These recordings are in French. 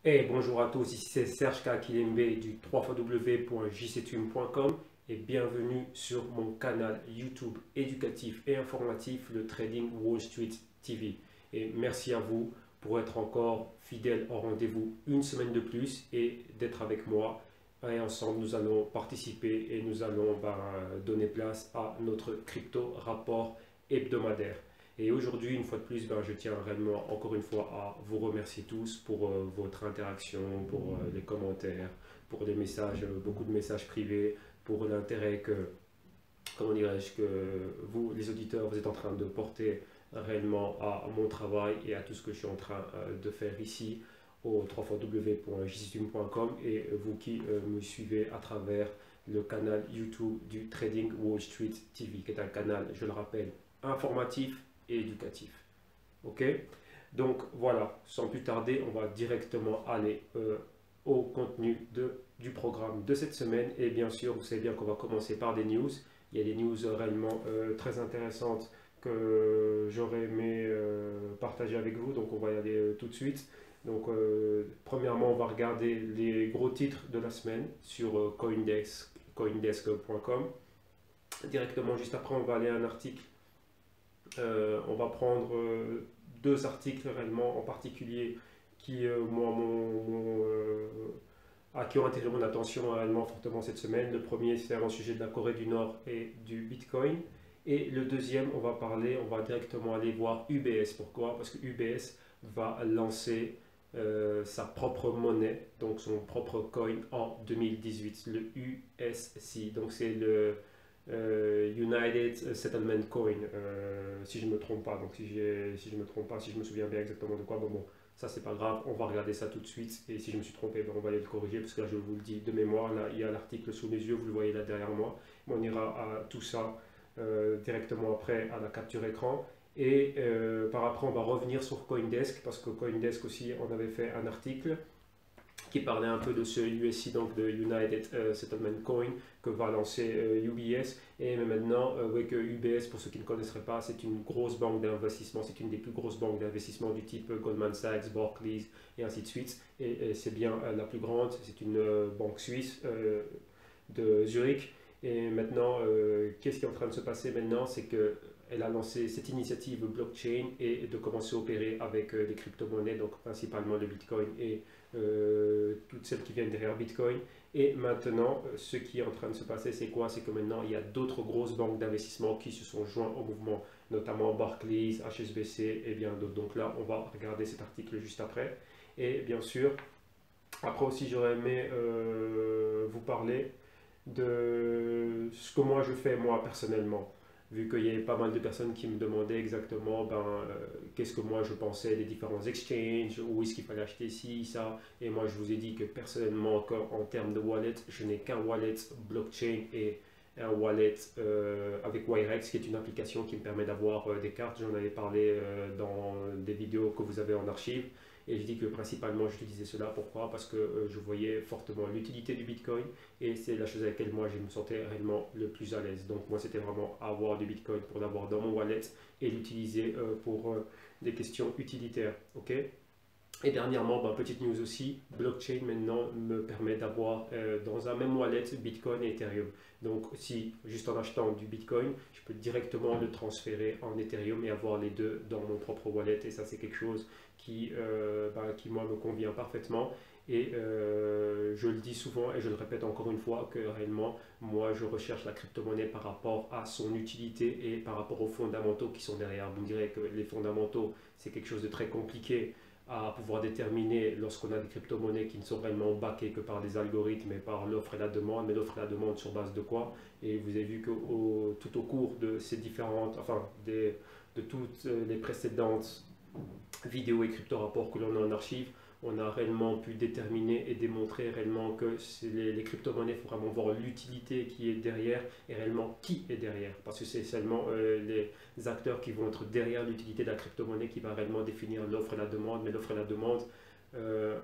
Hey, bonjour à tous, ici c'est Serge Kakilembe du www.jctune.com et bienvenue sur mon canal YouTube éducatif et informatif, le Trading Wall Street TV. Et merci à vous pour être encore fidèle au rendez-vous une semaine de plus et d'être avec moi. Et ensemble, nous allons participer et nous allons donner place à notre crypto rapport hebdomadaire. Et aujourd'hui, une fois de plus, je tiens réellement encore une fois à vous remercier tous pour votre interaction, pour les commentaires, pour les messages, beaucoup de messages privés, pour l'intérêt que, comment dirais-je, que vous, les auditeurs, vous êtes en train de porter réellement à mon travail et à tout ce que je suis en train de faire ici au www.jctune.com et vous qui me suivez à travers le canal YouTube du Trading Wall Street TV, qui est un canal, je le rappelle, informatif et éducatif. Ok. Donc voilà, sans plus tarder, on va directement aller au contenu du programme de cette semaine. Et bien sûr, vous savez bien qu'on va commencer par des news. Il y a des news réellement très intéressantes que j'aurais aimé partager avec vous. Donc on va y aller tout de suite. Donc premièrement, on va regarder les gros titres de la semaine sur coindesk.com. Directement, juste après, on va aller à un article. On va prendre deux articles réellement en particulier qui, qui ont attiré mon attention réellement fortement cette semaine. Le premier, c'est un sujet de la Corée du Nord et du Bitcoin. Et le deuxième, on va directement aller voir UBS. Pourquoi? Parce que UBS va lancer sa propre monnaie, donc son propre coin en 2018, le USC. Donc c'est le United Settlement Coin, si je ne me trompe pas. Donc si je me trompe pas, si je me souviens bien exactement de quoi, bon, ça c'est pas grave, on va regarder ça tout de suite. Et si je me suis trompé, on va aller le corriger parce que là je vous le dis de mémoire, là il y a l'article sous mes yeux, vous le voyez là derrière moi. Mais on ira à tout ça directement après à la capture écran. Et par après, on va revenir sur Coindesk parce que Coindesk aussi, on avait fait un article qui parlait un peu de ce USC, donc de United Settlement Coin, que va lancer UBS. Et maintenant, avec UBS, pour ceux qui ne connaisseraient pas, c'est une grosse banque d'investissement, c'est une des plus grosses banques d'investissement du type Goldman Sachs, Barclays et ainsi de suite. Et c'est bien la plus grande, c'est une banque suisse de Zurich. Et maintenant, qu'est-ce qui est en train de se passer maintenant? C'est que elle a lancé cette initiative blockchain et de commencer à opérer avec des crypto-monnaies, donc principalement le Bitcoin et toutes celles qui viennent derrière Bitcoin. Et maintenant, ce qui est en train de se passer, c'est quoi? C'est que maintenant, il y a d'autres grosses banques d'investissement qui se sont joints au mouvement, notamment Barclays, HSBC et bien d'autres. Donc là, on va regarder cet article juste après. Et bien sûr, après aussi, j'aurais aimé vous parler de ce que moi je fais moi personnellement. Vu qu'il y avait pas mal de personnes qui me demandaient exactement qu'est-ce que moi je pensais des différents exchanges, où est-ce qu'il fallait acheter ci, ça. Et moi je vous ai dit que personnellement, en termes de wallet, je n'ai qu'un wallet blockchain et un wallet avec Wirex, qui est une application qui me permet d'avoir des cartes. J'en avais parlé dans des vidéos que vous avez en archive. Et je dis que principalement j'utilisais cela. Pourquoi? Parce que je voyais fortement l'utilité du Bitcoin et c'est la chose avec laquelle moi je me sentais réellement le plus à l'aise. Donc moi c'était vraiment avoir du Bitcoin pour l'avoir dans mon wallet et l'utiliser pour des questions utilitaires. Ok. Et dernièrement, petite news aussi, blockchain maintenant me permet d'avoir dans un même wallet Bitcoin et Ethereum. Donc si juste en achetant du Bitcoin, je peux directement le transférer en Ethereum et avoir les deux dans mon propre wallet. Et ça c'est quelque chose qui moi me convient parfaitement. Et je le dis souvent et je le répète encore une fois que réellement, moi je recherche la crypto-monnaie par rapport à son utilité et par rapport aux fondamentaux qui sont derrière. Vous me direz que les fondamentaux, c'est quelque chose de très compliqué à pouvoir déterminer lorsqu'on a des crypto-monnaies qui ne sont réellement backées que par des algorithmes et par l'offre et la demande, mais l'offre et la demande sur base de quoi? Et vous avez vu que tout au cours de ces différentes, de toutes les précédentes vidéos et crypto-rapports que l'on a en archive, on a réellement pu déterminer et démontrer réellement que les crypto-monnaies, il faut vraiment voir l'utilité qui est derrière et réellement qui est derrière. Parce que c'est seulement les acteurs qui vont être derrière l'utilité de la crypto-monnaie qui va réellement définir l'offre et la demande, mais l'offre et la demande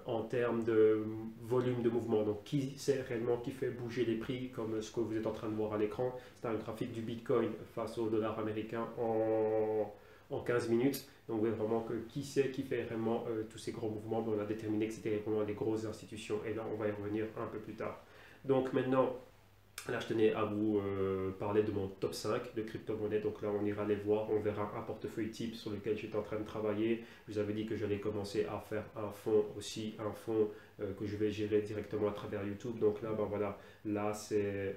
en termes de volume de mouvement. Donc qui c'est réellement qui fait bouger les prix comme ce que vous êtes en train de voir à l'écran. C'est un graphique du Bitcoin face au dollar américain en 15 minutes. Donc vraiment que qui sait qui fait vraiment tous ces gros mouvements. On a déterminé que c'était vraiment les grosses institutions et là on va y revenir un peu plus tard. Donc maintenant, là je tenais à vous parler de mon top 5 de crypto-monnaies. Donc là on ira les voir, on verra un portefeuille type sur lequel j'étais en train de travailler. Je vous avais dit que j'allais commencer à faire un fonds aussi, un fonds que je vais gérer directement à travers YouTube. Donc là ben voilà, là c'est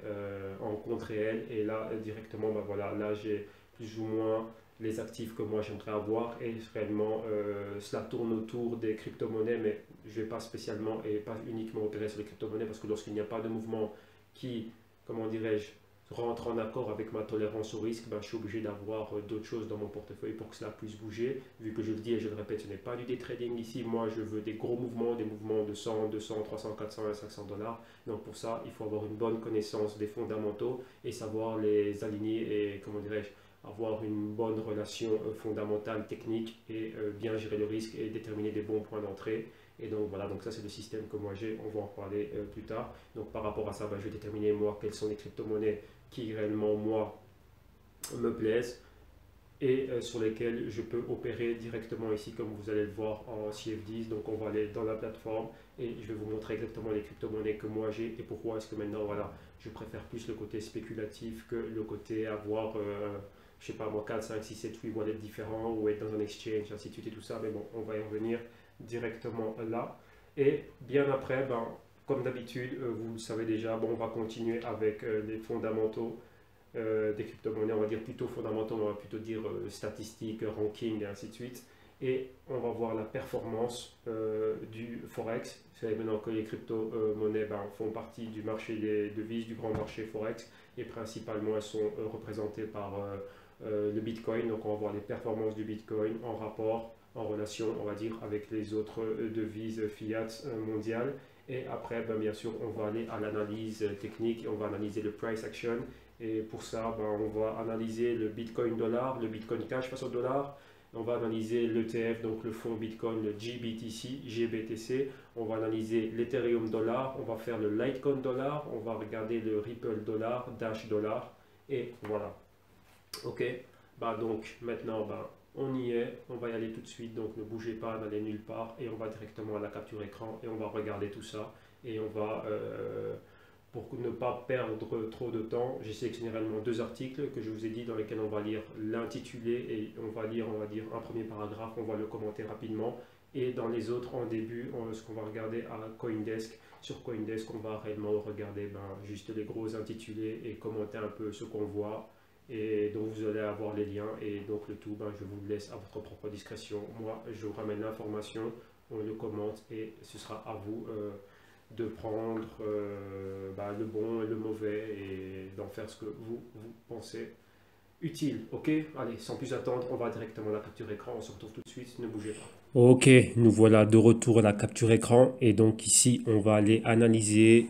en compte réel et là directement ben voilà, là j'ai plus ou moins les actifs que moi j'aimerais avoir et réellement cela tourne autour des crypto-monnaies, mais je ne vais pas spécialement et pas uniquement opérer sur les crypto-monnaies parce que lorsqu'il n'y a pas de mouvement qui, comment dirais-je, rentre en accord avec ma tolérance au risque, ben, je suis obligé d'avoir d'autres choses dans mon portefeuille pour que cela puisse bouger. Vu que je le dis et je le répète, ce n'est pas du day trading ici. Moi, je veux des gros mouvements, des mouvements de 100, 200, 300, 400 et 500 dollars. Donc pour ça, il faut avoir une bonne connaissance des fondamentaux et savoir les aligner et, comment dirais-je, avoir une bonne relation fondamentale, technique et bien gérer le risque et déterminer des bons points d'entrée. Et donc voilà, donc ça c'est le système que moi j'ai, on va en parler plus tard. Donc par rapport à ça, ben, je vais déterminer moi quelles sont les crypto-monnaies qui réellement moi me plaisent et sur lesquelles je peux opérer directement ici comme vous allez le voir en CFDs. Donc on va aller dans la plateforme et je vais vous montrer exactement les crypto-monnaies que moi j'ai et pourquoi est-ce que maintenant voilà, je préfère plus le côté spéculatif que le côté avoir je sais pas moi 4, 5, 6, 7, 8 wallets différents ou être dans un exchange, ainsi de suite et tout ça, mais bon, on va y revenir directement là. Et bien après, ben, comme d'habitude, vous le savez déjà, bon, on va continuer avec les fondamentaux des crypto-monnaies, on va dire plutôt fondamentaux, on va plutôt dire statistiques, ranking et ainsi de suite. Et on va voir la performance du Forex. Vous savez maintenant que les crypto-monnaies ben, font partie du marché des devises, du grand marché Forex, et principalement elles sont représentées par le Bitcoin. Donc on va voir les performances du Bitcoin en rapport, en relation, on va dire, avec les autres devises fiat mondiales. Et après, ben, bien sûr, on va aller à l'analyse technique, on va analyser le price action. Et pour ça, ben, on va analyser le Bitcoin dollar, le Bitcoin cash face au dollar. On va analyser l'ETF, donc le fonds Bitcoin, le GBTC. On va analyser l'Ethereum dollar. On va faire le Litecoin dollar. On va regarder le Ripple dollar, Dash dollar. Et voilà. Ok. Bah donc maintenant, bah, on y est. On va y aller tout de suite. Donc ne bougez pas, n'allez nulle part. Et on va directement à la capture écran. Et on va regarder tout ça. Et on va... pour ne pas perdre trop de temps, j'ai sélectionné réellement deux articles que je vous ai dit dans lesquels on va lire l'intitulé et on va lire, on va dire, un premier paragraphe, on va le commenter rapidement. Et dans les autres, en début, ce qu'on va regarder à CoinDesk, sur CoinDesk, on va réellement regarder juste les gros intitulés et commenter un peu ce qu'on voit. Et donc vous allez avoir les liens et donc le tout, je vous le laisse à votre propre discrétion. Moi, je vous ramène l'information, on le commente et ce sera à vous de prendre le bon et le mauvais et d'en faire ce que vous pensez utile. Ok, allez, sans plus attendre, on va directement à la capture écran. On se retrouve tout de suite, ne bougez pas. Ok, nous voilà de retour à la capture écran et donc ici on va aller analyser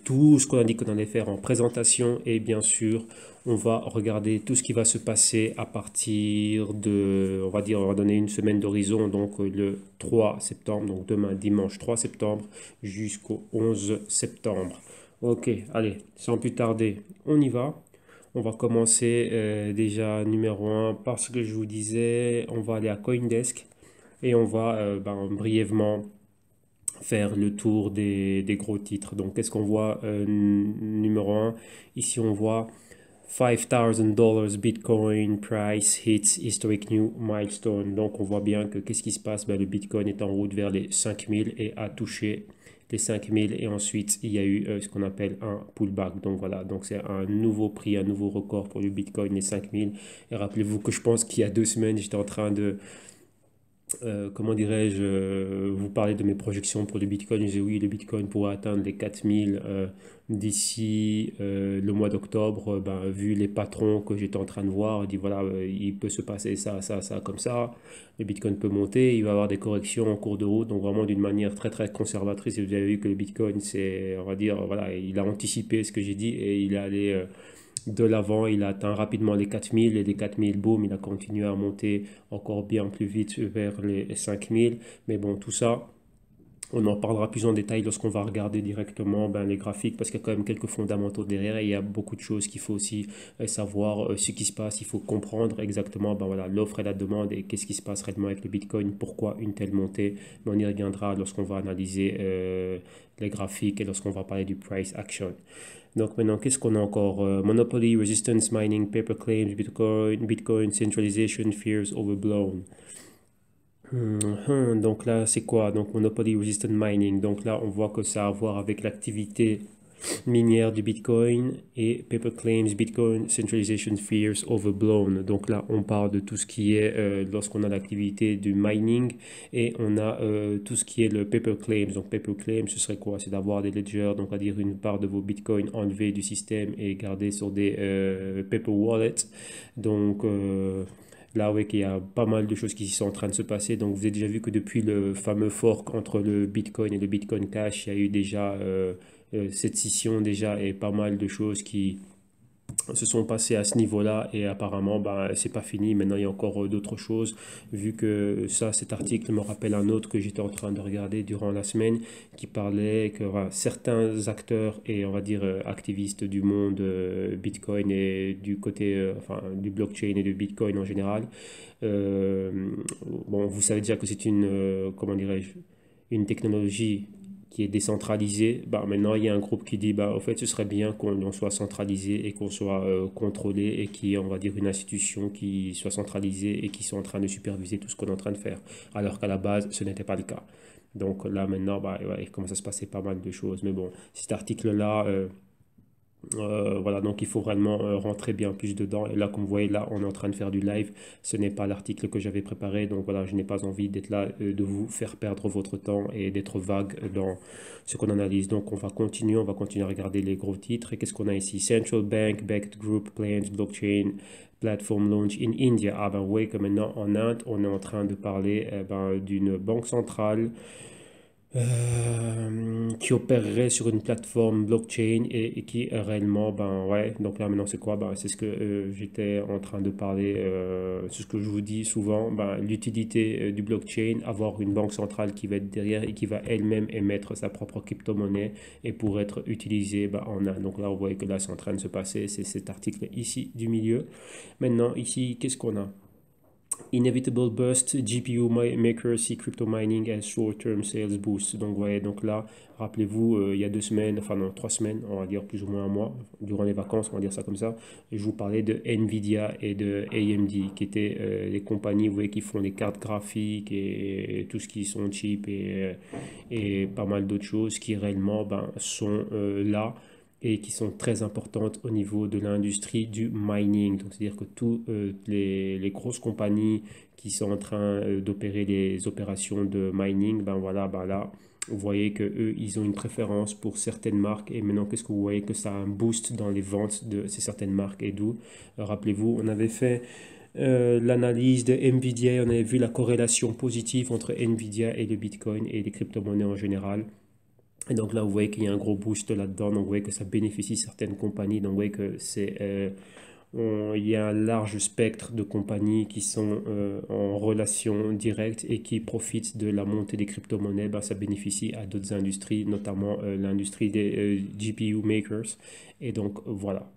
tout ce qu'on a dit qu'on allait faire en présentation et bien sûr on va regarder tout ce qui va se passer à partir de, on va dire, on va donner une semaine d'horizon, donc le 3 septembre, donc demain dimanche 3 septembre jusqu'au 11 septembre. Ok, allez, sans plus tarder, on y va. On va commencer déjà numéro 1 parce que je vous disais, on va aller à CoinDesk et on va brièvement faire le tour des gros titres. Donc, qu'est-ce qu'on voit numéro 1? Ici, on voit $5,000 Bitcoin price hits historic new milestone. Donc, on voit bien que qu'est-ce qui se passe? Le Bitcoin est en route vers les 5000 et a touché les 5000 et ensuite il y a eu ce qu'on appelle un pullback. Donc voilà, donc c'est un nouveau prix, un nouveau record pour le Bitcoin, les 5000. Et rappelez-vous que je pense qu'il y a 2 semaines, j'étais en train de comment dirais-je, vous parler de mes projections pour le Bitcoin. Je disais oui, le Bitcoin pourrait atteindre les 4000 d'ici le mois d'octobre. Vu les patrons que j'étais en train de voir, je dis voilà, il peut se passer ça, ça, ça, comme ça. Le Bitcoin peut monter, il va y avoir des corrections en cours de route, donc vraiment d'une manière très très conservatrice. Et vous avez vu que le Bitcoin, c'est, on va dire, voilà, il a anticipé ce que j'ai dit et il est allé de l'avant, il a atteint rapidement les 4000 et les 4000, boum, il a continué à monter encore bien plus vite vers les 5000. Mais bon, tout ça, On en parlera plus en détail lorsqu'on va regarder directement les graphiques parce qu'il y a quand même quelques fondamentaux derrière et il y a beaucoup de choses qu'il faut aussi savoir ce qui se passe. Il faut comprendre exactement voilà, l'offre et la demande et qu'est-ce qui se passe réellement avec le Bitcoin, pourquoi une telle montée. Mais on y reviendra lorsqu'on va analyser les graphiques et lorsqu'on va parler du price action. Donc maintenant, qu'est-ce qu'on a encore? Monopoly, resistance, mining, paper claims, Bitcoin, centralization, fears overblown. Donc là, c'est quoi? Donc Monopoly Resistant Mining. Donc là, on voit que ça a à voir avec l'activité minière du Bitcoin et Paper Claims, Bitcoin Centralization Fears Overblown. Donc là, on parle de tout ce qui est lorsqu'on a l'activité du mining et on a tout ce qui est le Paper Claims. Donc Paper Claims, ce serait quoi? C'est d'avoir des ledgers, donc à dire une part de vos Bitcoins enlevés du système et gardés sur des Paper Wallets. Donc là, oui, qu'il y a pas mal de choses qui sont en train de se passer. Donc, vous avez déjà vu que depuis le fameux fork entre le Bitcoin et le Bitcoin Cash, il y a eu déjà cette scission déjà et pas mal de choses qui se sont passées à ce niveau-là et apparemment c'est pas fini. Maintenant il y a encore d'autres choses vu que ça, cet article me rappelle un autre que j'étais en train de regarder durant la semaine qui parlait que voilà, certains acteurs et on va dire activistes du monde Bitcoin et du côté enfin du blockchain et du Bitcoin en général euh, bon, vous savez déjà que c'est une comment dirais-je une technologie qui est décentralisée. Maintenant, il y a un groupe qui dit, en fait, ce serait bien qu'on soit centralisé et qu'on soit contrôlé et qu'il y ait, on va dire, une institution qui soit centralisée et qui soit en train de superviser tout ce qu'on est en train de faire. Alors qu'à la base, ce n'était pas le cas. Donc là, maintenant, ouais, il commence à se passer pas mal de choses. Mais bon, cet article-là, voilà, donc il faut vraiment rentrer bien plus dedans. Et là, comme vous voyez, là, on est en train de faire du live. Ce n'est pas l'article que j'avais préparé. Donc voilà, je n'ai pas envie d'être là, de vous faire perdre votre temps et d'être vague dans ce qu'on analyse. Donc on va continuer à regarder les gros titres. Et qu'est-ce qu'on a ici? Central Bank, Backed Group, Plans, Blockchain, Platform Launch in India. Ah ben oui, que maintenant en Inde, on est en train de parler d'une banque centrale qui opérerait sur une plateforme blockchain et qui réellement, ouais, donc là maintenant c'est quoi? C'est ce que j'étais en train de parler, c'est ce que je vous dis souvent, l'utilité du blockchain, avoir une banque centrale qui va être derrière et qui va elle-même émettre sa propre crypto-monnaie et pour être utilisée en Inde. Donc là, vous voyez que là c'est en train de se passer, c'est cet article ici du milieu. Maintenant, ici, qu'est-ce qu'on a? Inevitable bust, GPU makers see crypto mining as short-term sales boost. Donc, ouais, donc là, rappelez-vous, il y a 2 semaines, enfin non, 3 semaines, on va dire plus ou moins un mois, durant les vacances, on va dire ça comme ça, je vous parlais de Nvidia et de AMD, qui étaient les compagnies, vous voyez, qui font les cartes graphiques et tout ce qui sont cheap et pas mal d'autres choses qui réellement sont là et qui sont très importantes au niveau de l'industrie du mining. Donc, c'est-à-dire que toutes les grosses compagnies qui sont en train d'opérer les opérations de mining, voilà, là, vous voyez que eux, ils ont une préférence pour certaines marques. Et maintenant, qu'est-ce que vous voyez que ça a un boost dans les ventes de ces certaines marques et d'où? Rappelez-vous, on avait fait l'analyse de Nvidia, on avait vu la corrélation positive entre Nvidia et le Bitcoin et les crypto-monnaies en général. Et donc là, vous voyez qu'il y a un gros boost là-dedans. Donc vous voyez que ça bénéficie certaines compagnies. Donc vous voyez que il y a un large spectre de compagnies qui sont en relation directe et qui profitent de la montée des crypto-monnaies. Ça bénéficie à d'autres industries, notamment l'industrie des GPU makers. Et donc voilà.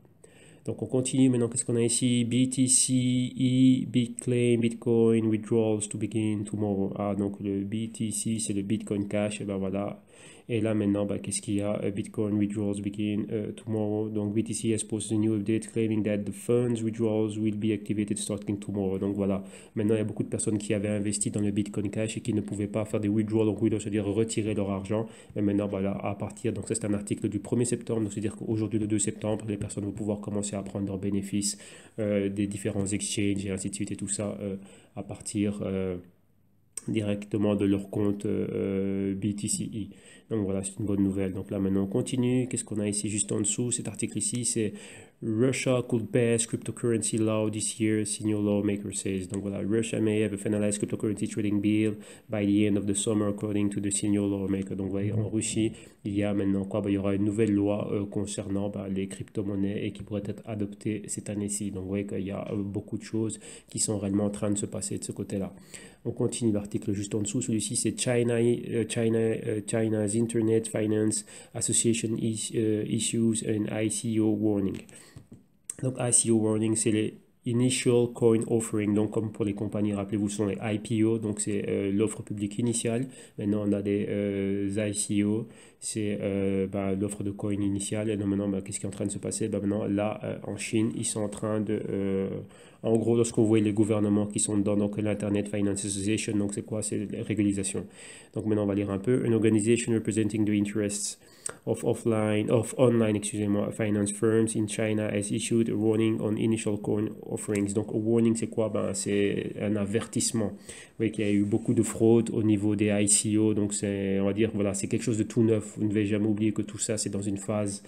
Donc on continue maintenant. Qu'est-ce qu'on a ici? BTC, Bitcoin, Bitcoin, withdrawals to begin tomorrow. Ah, donc le BTC, c'est le Bitcoin Cash. Et voilà. Et là maintenant, qu'est-ce qu'il y a? Bitcoin withdrawals begin tomorrow. Donc BTC has posted a new update claiming that the funds withdrawals will be activated starting tomorrow. Donc voilà. Maintenant, il y a beaucoup de personnes qui avaient investi dans le Bitcoin Cash et qui ne pouvaient pas faire des withdrawals. Donc withdrawals, c'est-à-dire retirer leur argent. Et maintenant, voilà, à partir, donc ça c'est un article du 1er septembre. Donc c'est-à-dire qu'aujourd'hui, le 2 septembre, les personnes vont pouvoir commencer à prendre leurs bénéfices des différents exchanges et ainsi de suite et tout ça à partir directement de leur compte BTCE. Donc voilà, c'est une bonne nouvelle. Donc là maintenant on continue. Qu'est-ce qu'on a ici juste en dessous? Cet article ici, c'est Russia could pass cryptocurrency law this year, senior lawmaker says. Donc voilà, Russia may have a finalized cryptocurrency trading bill by the end of the summer, according to the senior lawmaker. Donc vous voyez, en Russie, il y a maintenant quoi? Il y aura une nouvelle loi concernant les crypto-monnaies et qui pourrait être adoptée cette année-ci. Donc vous voyez qu'il y a beaucoup de choses qui sont réellement en train de se passer de ce côté-là. On continue l'article juste en dessous. Celui-ci, c'est China's Internet Finance Association issues an ICO warning. Donc ICO warning, c'est les Initial Coin Offering. Donc comme pour les compagnies, rappelez-vous, ce sont les IPO. Donc c'est l'offre publique initiale. Maintenant, on a des ICO. C'est l'offre de coin initiale. Et donc, maintenant, qu'est-ce qui est en train de se passer? Maintenant, là, en Chine, ils sont en train de... en gros, lorsque vous voyez les gouvernements qui sont dedans, donc l'Internet Finance Association, donc c'est quoi? C'est la régulation. Donc maintenant, on va lire un peu. An organization representing the interests of online, finance firms in China has issued a warning on initial coin offerings. Donc, a warning, c'est quoi? C'est un avertissement. Vous voyez qu'il y a eu beaucoup de fraude au niveau des ICO. Donc, on va dire, voilà, c'est quelque chose de tout neuf. Vous ne devez jamais oublier que tout ça, c'est dans une phase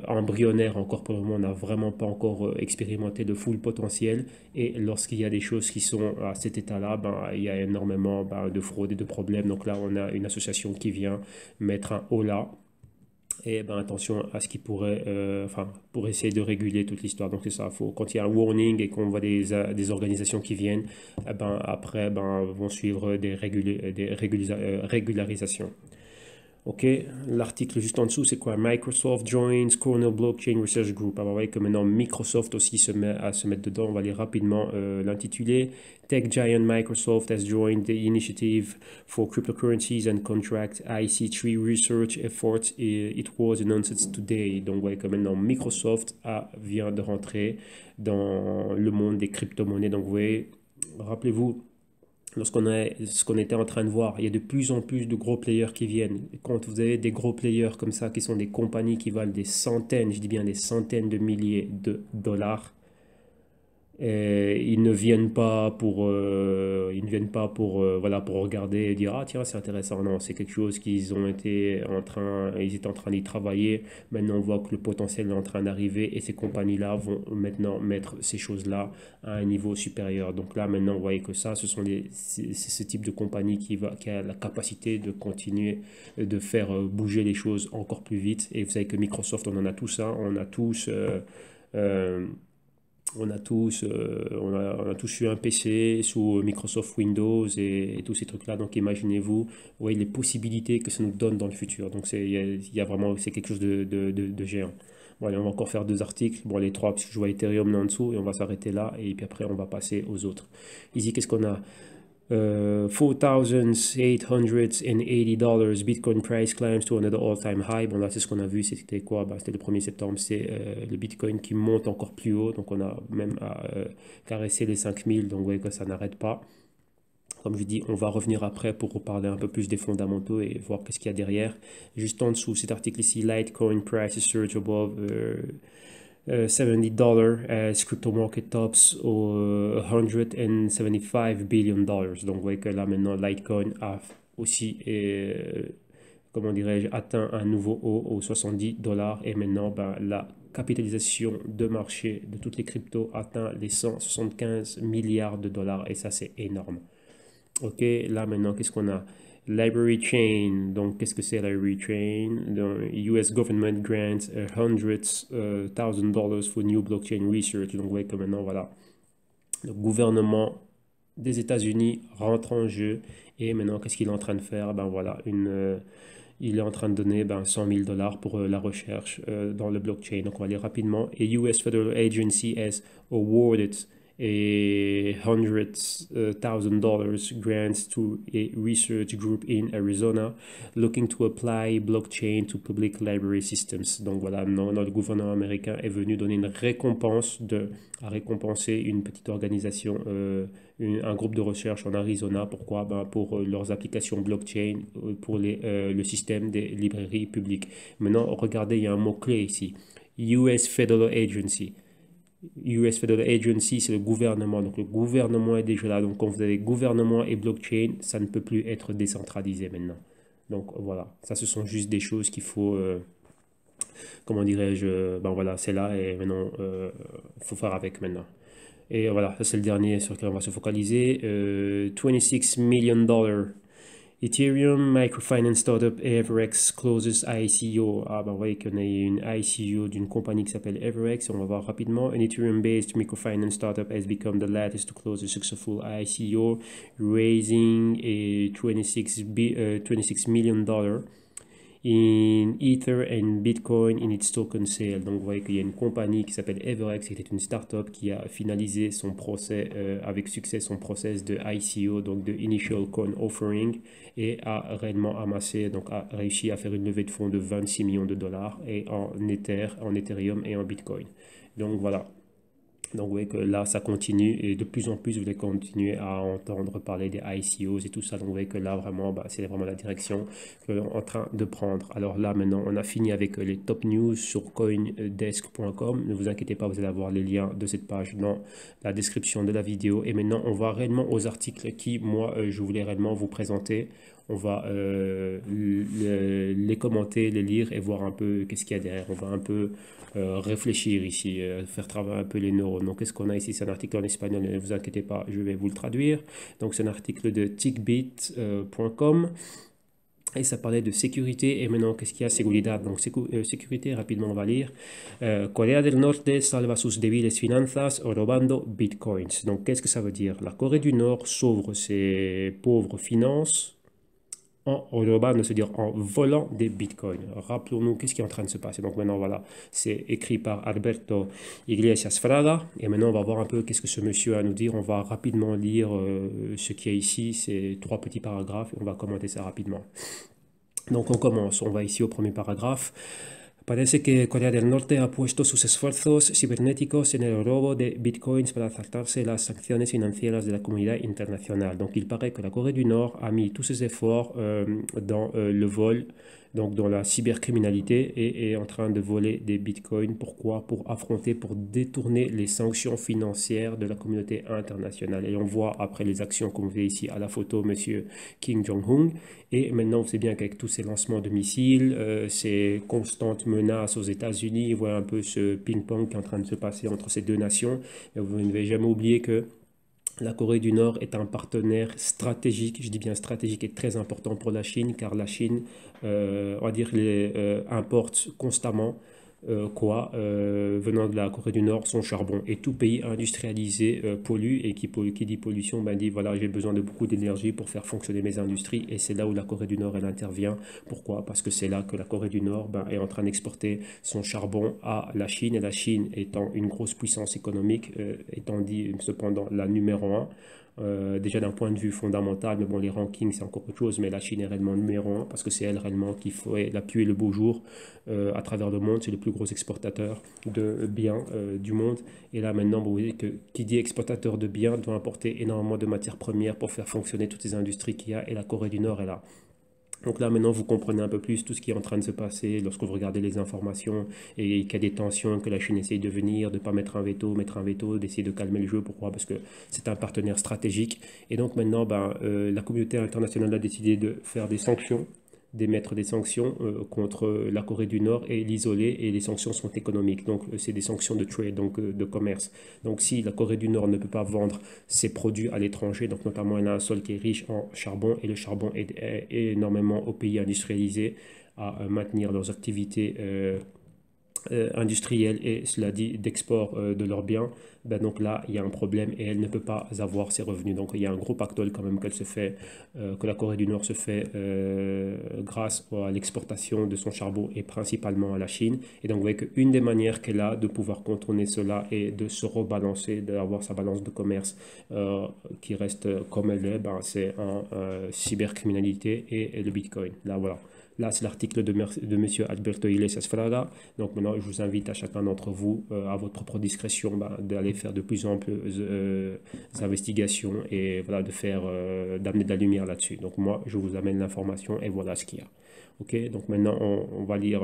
embryonnaire. Encore pour le moment, on n'a vraiment pas encore expérimenté le full potentiel. Et lorsqu'il y a des choses qui sont à cet état-là, il y a énormément de fraude et de problèmes. Donc là, on a une association qui vient mettre un haut là. Et attention à ce qui pourrait, pour essayer de réguler toute l'histoire. Donc c'est ça, quand il y a un warning et qu'on voit des organisations qui viennent, après vont suivre des régularisations. Ok, l'article juste en dessous, c'est quoi? Microsoft joins Cornell Blockchain Research Group. Alors, vous voyez que maintenant Microsoft aussi se met à se mettre dedans. On va lire rapidement l'intitulé. Tech giant Microsoft has joined the initiative for cryptocurrencies and contract IC3 research efforts. It was announced today. Donc, vous voyez que maintenant Microsoft vient de rentrer dans le monde des crypto-monnaies. Donc, vous voyez, rappelez-vous, ce qu'on était en train de voir, il y a de plus en plus de gros players qui viennent. Quand vous avez des gros players comme ça, qui sont des compagnies qui valent des centaines, je dis bien des centaines de milliers de dollars, ils ne viennent pas pour, voilà, pour regarder et dire ah tiens c'est intéressant. Non, c'est quelque chose qu'ils étaient en train d'y travailler. Maintenant on voit que le potentiel est en train d'arriver et ces compagnies-là vont maintenant mettre ces choses-là à un niveau supérieur. Donc là maintenant vous voyez que ça, c'est ce type de compagnie qui a la capacité de continuer de faire bouger les choses encore plus vite. Et vous savez que Microsoft, on en a tous, hein, on a tous eu un PC sous Microsoft Windows et tous ces trucs-là. Donc imaginez-vous, voyez les possibilités que ça nous donne dans le futur. Donc il y a vraiment, c'est quelque chose de géant. Bon, allez, on va encore faire 2 articles. Bon, les 3, puisque je vois Ethereum en dessous, et on va s'arrêter là. Et puis après, on va passer aux autres. Ici, qu'est-ce qu'on a? $4,880 Bitcoin price climbs to another all-time high. Bon là c'est ce qu'on a vu, c'était quoi? C'était le 1er septembre, c'est le Bitcoin qui monte encore plus haut, donc on a même caressé les 5000, donc vous voyez que ça n'arrête pas. Comme je dis, on va revenir après pour reparler un peu plus des fondamentaux et voir qu'est-ce qu'il y a derrière. Juste en dessous, cet article ici, Litecoin prices surge above $70 as crypto market tops $175 billion. Donc vous voyez que là maintenant Litecoin a aussi comment dirais-je, atteint un nouveau haut aux $70 et maintenant la capitalisation de marché de toutes les cryptos atteint les 175 milliards de dollars et ça c'est énorme. Ok, là maintenant qu'est-ce qu'on a? Library Chain, donc qu'est-ce que c'est Library Chain? The US government grants $100,000 for new blockchain research. Donc vous voyez que maintenant voilà, le gouvernement des États-Unis rentre en jeu et maintenant qu'est-ce qu'il est en train de faire? Voilà, il est en train de donner $100,000 pour la recherche dans le blockchain. Donc on va aller rapidement. A US federal agency has awarded a $100,000 grant to a research group in Arizona looking to apply blockchain to public library systems. Donc voilà, notre gouvernement américain est venu donner une récompense à récompenser une petite organisation, un groupe de recherche en Arizona. Pourquoi? Pour leurs applications blockchain, pour le système des librairies publiques. Maintenant, regardez, il y a un mot-clé ici. US Federal Agency. US Federal Agency, c'est le gouvernement. Donc le gouvernement est déjà là. Donc quand vous avez gouvernement et blockchain, ça ne peut plus être décentralisé maintenant. Donc voilà, ça ce sont juste des choses qu'il faut comment dirais-je, ben voilà, c'est là et maintenant, il faut faire avec maintenant. Et voilà, ça c'est le dernier sur lequel on va se focaliser. 26 million dollars. Ethereum Microfinance Startup Everex closes ICO. Ah ben vous voyez qu'on a une ICO d'une compagnie qui s'appelle Everex. On va voir rapidement. An Ethereum-based microfinance startup has become the latest to close a successful ICO, raising a 26 million dollars in Ether and Bitcoin in its token sale. Donc vous voyez qu'il y a une compagnie qui s'appelle Everex, qui était une startup qui a finalisé son procès avec succès son process de ICO, donc de Initial Coin Offering, et a réellement amassé, donc a réussi à faire une levée de fonds de 26 millions de dollars et en Ether, en Ethereum et en Bitcoin. Donc voilà. Donc vous voyez que là, ça continue et de plus en plus, vous allez continuer à entendre parler des ICOs et tout ça. Donc vous voyez que là, vraiment, bah, c'est vraiment la direction qu'on est en train de prendre. Alors là, maintenant, on a fini avec les top news sur coindesk.com. Ne vous inquiétez pas, vous allez avoir les liens de cette page dans la description de la vidéo. Et maintenant, on va réellement aux articles qui, moi, je voulais réellement vous présenter. On va les commenter, les lire et voir un peu qu'est-ce qu'il y a derrière. On va un peu réfléchir ici, faire travailler un peu les neurones. Donc, qu'est-ce qu'on a ici? C'est un article en espagnol, ne vous inquiétez pas, je vais vous le traduire. Donc, c'est un article de tickbit.com. Et ça parlait de sécurité. Et maintenant, qu'est-ce qu'il y a? Seguridad. Donc, sécurité, rapidement, on va lire. Corea del Norte salva sus débiles finanzas robando bitcoins. Donc, qu'est-ce que ça veut dire? La Corée du Nord sauve ses pauvres finances en robant, c'est-à-dire en volant des bitcoins. Rappelons-nous qu'est-ce qui est en train de se passer. Donc maintenant, voilà, c'est écrit par Alberto Iglesias Fraga. Et maintenant, on va voir un peu qu'est-ce que ce monsieur a à nous dire. On va rapidement lire ce qu'il y a ici. C'est 3 petits paragraphes. On va commenter ça rapidement. Donc on commence. On va ici au premier paragraphe. Parece que Corea del Norte ha puesto sus esfuerzos cibernéticos en el robo de bitcoins para saltarse las sanciones financieras de la comunidad internacional. Donc il paraît que la Corée du Nord a mis tous ses efforts dans le vol, donc dans la cybercriminalité, et est en train de voler des bitcoins. Pourquoi? Pour affronter, pour détourner les sanctions financières de la communauté internationale. Et on voit après les actions qu'on voit ici à la photo, monsieur Kim Jong-un. Et maintenant, vous savez bien qu'avec tous ces lancements de missiles, ces constantes menaces aux États-Unis, vous voyez un peu ce ping-pong qui est en train de se passer entre ces deux nations. Et vous ne devez jamais oublier que la Corée du Nord est un partenaire stratégique, je dis bien stratégique et très important pour la Chine, car la Chine, on va dire, importe constamment venant de la Corée du Nord, son charbon. Et tout pays industrialisé pollue, et qui dit pollution, ben dit voilà, j'ai besoin de beaucoup d'énergie pour faire fonctionner mes industries, et c'est là où la Corée du Nord elle intervient. Pourquoi? Parce que c'est là que la Corée du Nord est en train d'exporter son charbon à la Chine, et la Chine étant une grosse puissance économique, étant dit cependant la numéro 1. Déjà d'un point de vue fondamental, mais bon, les rankings c'est encore autre chose, mais la Chine est réellement numéro 1 parce que c'est elle réellement qui fait la pluie et le beau jour à travers le monde. C'est le plus gros exportateur de biens du monde. Et là maintenant, vous voyez que qui dit exportateur de biens doit importer énormément de matières premières pour faire fonctionner toutes ces industries qu'il y a, et la Corée du Nord est là. Donc là, maintenant, vous comprenez un peu plus tout ce qui est en train de se passer lorsque vous regardez les informations et qu'il y a des tensions, que la Chine essaye de venir, de ne pas mettre un veto, d'essayer de calmer le jeu. Pourquoi? Parce que c'est un partenaire stratégique. Et donc maintenant, la communauté internationale a décidé de faire des sanctions, d'émettre des sanctions contre la Corée du Nord et l'isoler, et les sanctions sont économiques. Donc c'est des sanctions de trade, donc de commerce. Donc si la Corée du Nord ne peut pas vendre ses produits à l'étranger, donc notamment elle a un sol qui est riche en charbon, et le charbon aide énormément aux pays industrialisés à maintenir leurs activités industrielle, et cela dit d'export de leurs biens, donc là il y a un problème et elle ne peut pas avoir ses revenus. Donc il y a un gros pactole quand même qu'elle se fait, que la Corée du Nord se fait grâce à l'exportation de son charbon et principalement à la Chine. Et donc vous voyez qu'une des manières qu'elle a de pouvoir contourner cela est de se rebalancer, d'avoir sa balance de commerce qui reste comme elle est, c'est en cybercriminalité et le Bitcoin. Là voilà. Là, c'est l'article de M. Alberto Iglesias Fraga. Donc maintenant, je vous invite à chacun d'entre vous, à votre propre discrétion, d'aller faire de plus en plus investigations et voilà, d'amener de la lumière là-dessus. Donc moi, je vous amène l'information et voilà ce qu'il y a. Ok, donc maintenant, on va lire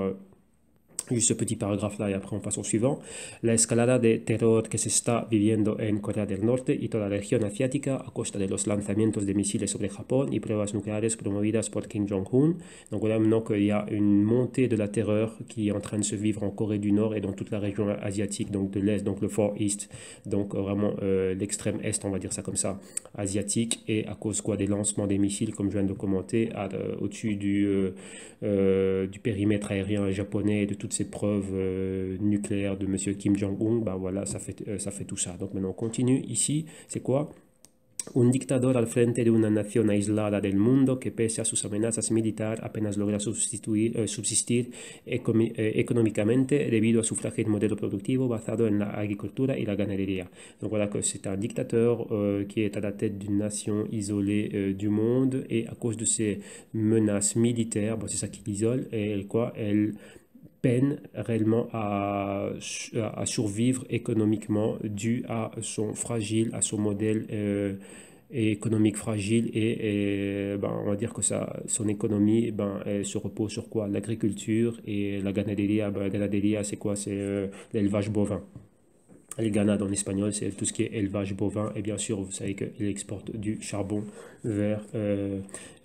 Juste ce petit paragraphe-là et après on passe au suivant. La escalada de terror que se está viviendo en Corea del Norte y toda la región asiática a costa de los lanzamientos de misiles sobre Japón y pruebas nucleares promovidas por Kim Jong-un. Donc voilà maintenant qu'il y a une montée de la terreur qui est en train de se vivre en Corée du Nord et dans toute la région asiatique, donc de l'Est, donc le Far East, donc vraiment l'extrême Est, on va dire ça comme ça, asiatique, et à cause quoi des lancements des missiles, comme je viens de commenter, au-dessus du périmètre aérien japonais et de toutes ces preuves nucléaires de M. Kim Jong-un, bah voilà, ça fait tout ça. Donc maintenant on continue ici, c'est quoi? Un dictador al frente de una nación aislada del mundo que pese a sus amenazas militares apenas logra subsistir económicamente debido a su frágil modelo productivo basado en la agricultura y la ganadería. Donc voilà que c'est un dictateur qui est à la tête d'une nation isolée du monde et à cause de ses menaces militaires, bon, c'est ça qui l'isole, et elle peine réellement à survivre économiquement dû à son fragile, à son modèle économique fragile ben, on va dire que son économie ben, elle se repose sur quoi? L'agriculture et la ganadería. Ben, la ganadería c'est quoi? C'est l'élevage bovin. Le Ghana en espagnol, c'est tout ce qui est élevage bovin. Et bien sûr, vous savez qu'il exporte du charbon vers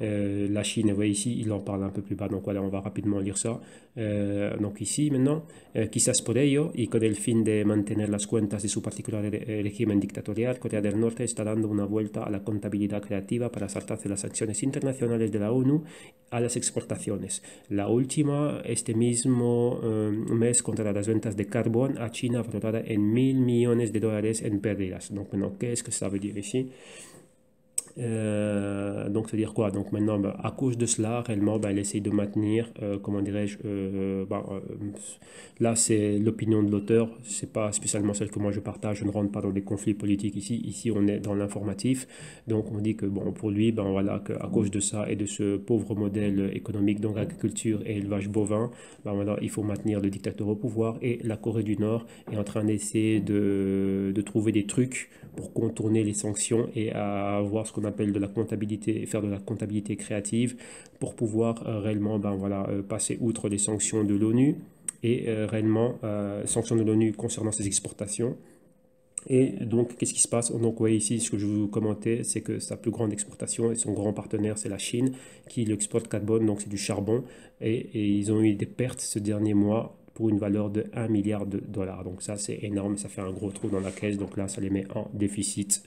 la Chine. Et vous voyez ici, il en parle un peu plus bas. Donc voilà, on va rapidement lire ça. Donc ici, maintenant, quizás por ello, y con el fin de mantener las cuentas de su particular régimen dictatorial, Corea del Norte está dando una vuelta a la contabilidad creativa para saltarse las sanciones internacionales de la ONU a las exportaciones. La última, este mismo mes, contra las ventas de carbón a China, valorada en 1.000 millones de dólares en pérdidas. Donc maintenant, qu'est-ce que ça veut dire ici? Donc, c'est-à-dire quoi? Donc maintenant, bah, à cause de cela, réellement, bah, elle essaye de maintenir, comment dirais-je, là c'est l'opinion de l'auteur, c'est pas spécialement celle que moi je partage, je ne rentre pas dans des conflits politiques ici, ici on est dans l'informatif, donc on dit que bon, pour lui, ben voilà, qu'à cause de ça et de ce pauvre modèle économique, donc agriculture et élevage bovin, ben voilà, il faut maintenir le dictateur au pouvoir et la Corée du Nord est en train d'essayer de trouver des trucs pour contourner les sanctions et à avoir ce qu'on appelle de la comptabilité, faire de la comptabilité créative pour pouvoir réellement ben, voilà, passer outre les sanctions de l'ONU et réellement sanctions de l'ONU concernant ses exportations. Et donc, qu'est-ce qui se passe? Donc, oui, ici, ce que je vous commentais, c'est que sa plus grande exportation et son grand partenaire, c'est la Chine, qui lui exporte carbone, donc c'est du charbon. Et ils ont eu des pertes ce dernier mois pour une valeur de 1 milliard de dollars. Donc ça, c'est énorme, ça fait un gros trou dans la caisse. Donc là, ça les met en déficit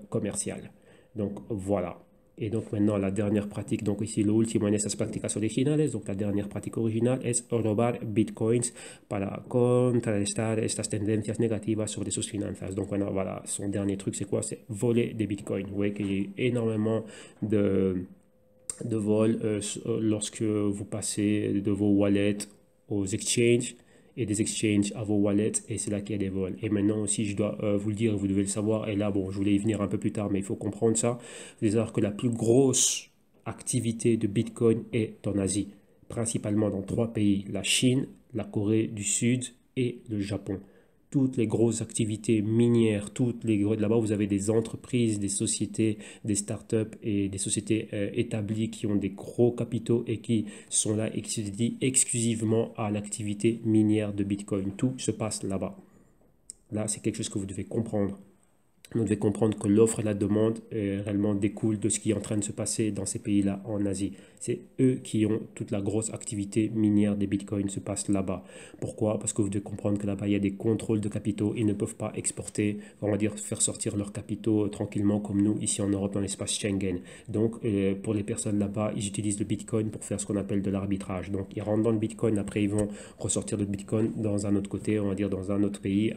commercial. Donc voilà. Et donc maintenant, la dernière pratique, donc ici, lo último en estas prácticas originales, donc la dernière pratique originale es robar bitcoins para contrarrestar estas tendencias negativas sobre sus finanzas. Donc voilà, son dernier truc, c'est quoi? C'est voler des bitcoins. Vous voyez qu'il y a eu énormément de vol lorsque vous passez de vos wallets aux exchanges et des exchanges à vos wallets et c'est là qu'il y a des vols. Et maintenant aussi, je dois vous le dire, vous devez le savoir, et là, bon, je voulais y venir un peu plus tard, mais il faut comprendre ça. Vous devez savoir que la plus grosse activité de Bitcoin est en Asie, principalement dans 3 pays, la Chine, la Corée du Sud et le Japon. Toutes les grosses activités minières, là-bas vous avez des entreprises, des sociétés, des startups et des sociétés établies qui ont des gros capitaux et qui sont là exclusivement à l'activité minière de Bitcoin. Tout se passe là-bas. Là, c'est quelque chose que vous devez comprendre. Vous devez comprendre que l'offre et la demande réellement découlent de ce qui est en train de se passer dans ces pays-là en Asie. C'est eux qui ont toute la grosse activité minière des bitcoins se passe là-bas. Pourquoi? Parce que vous devez comprendre que là-bas, il y a des contrôles de capitaux. Ils ne peuvent pas exporter, on va dire, faire sortir leurs capitaux tranquillement comme nous, ici en Europe, dans l'espace Schengen. Donc, pour les personnes là-bas, ils utilisent le bitcoin pour faire ce qu'on appelle de l'arbitrage. Donc, ils rentrent dans le bitcoin, après ils vont ressortir le bitcoin dans un autre côté, on va dire dans un autre pays,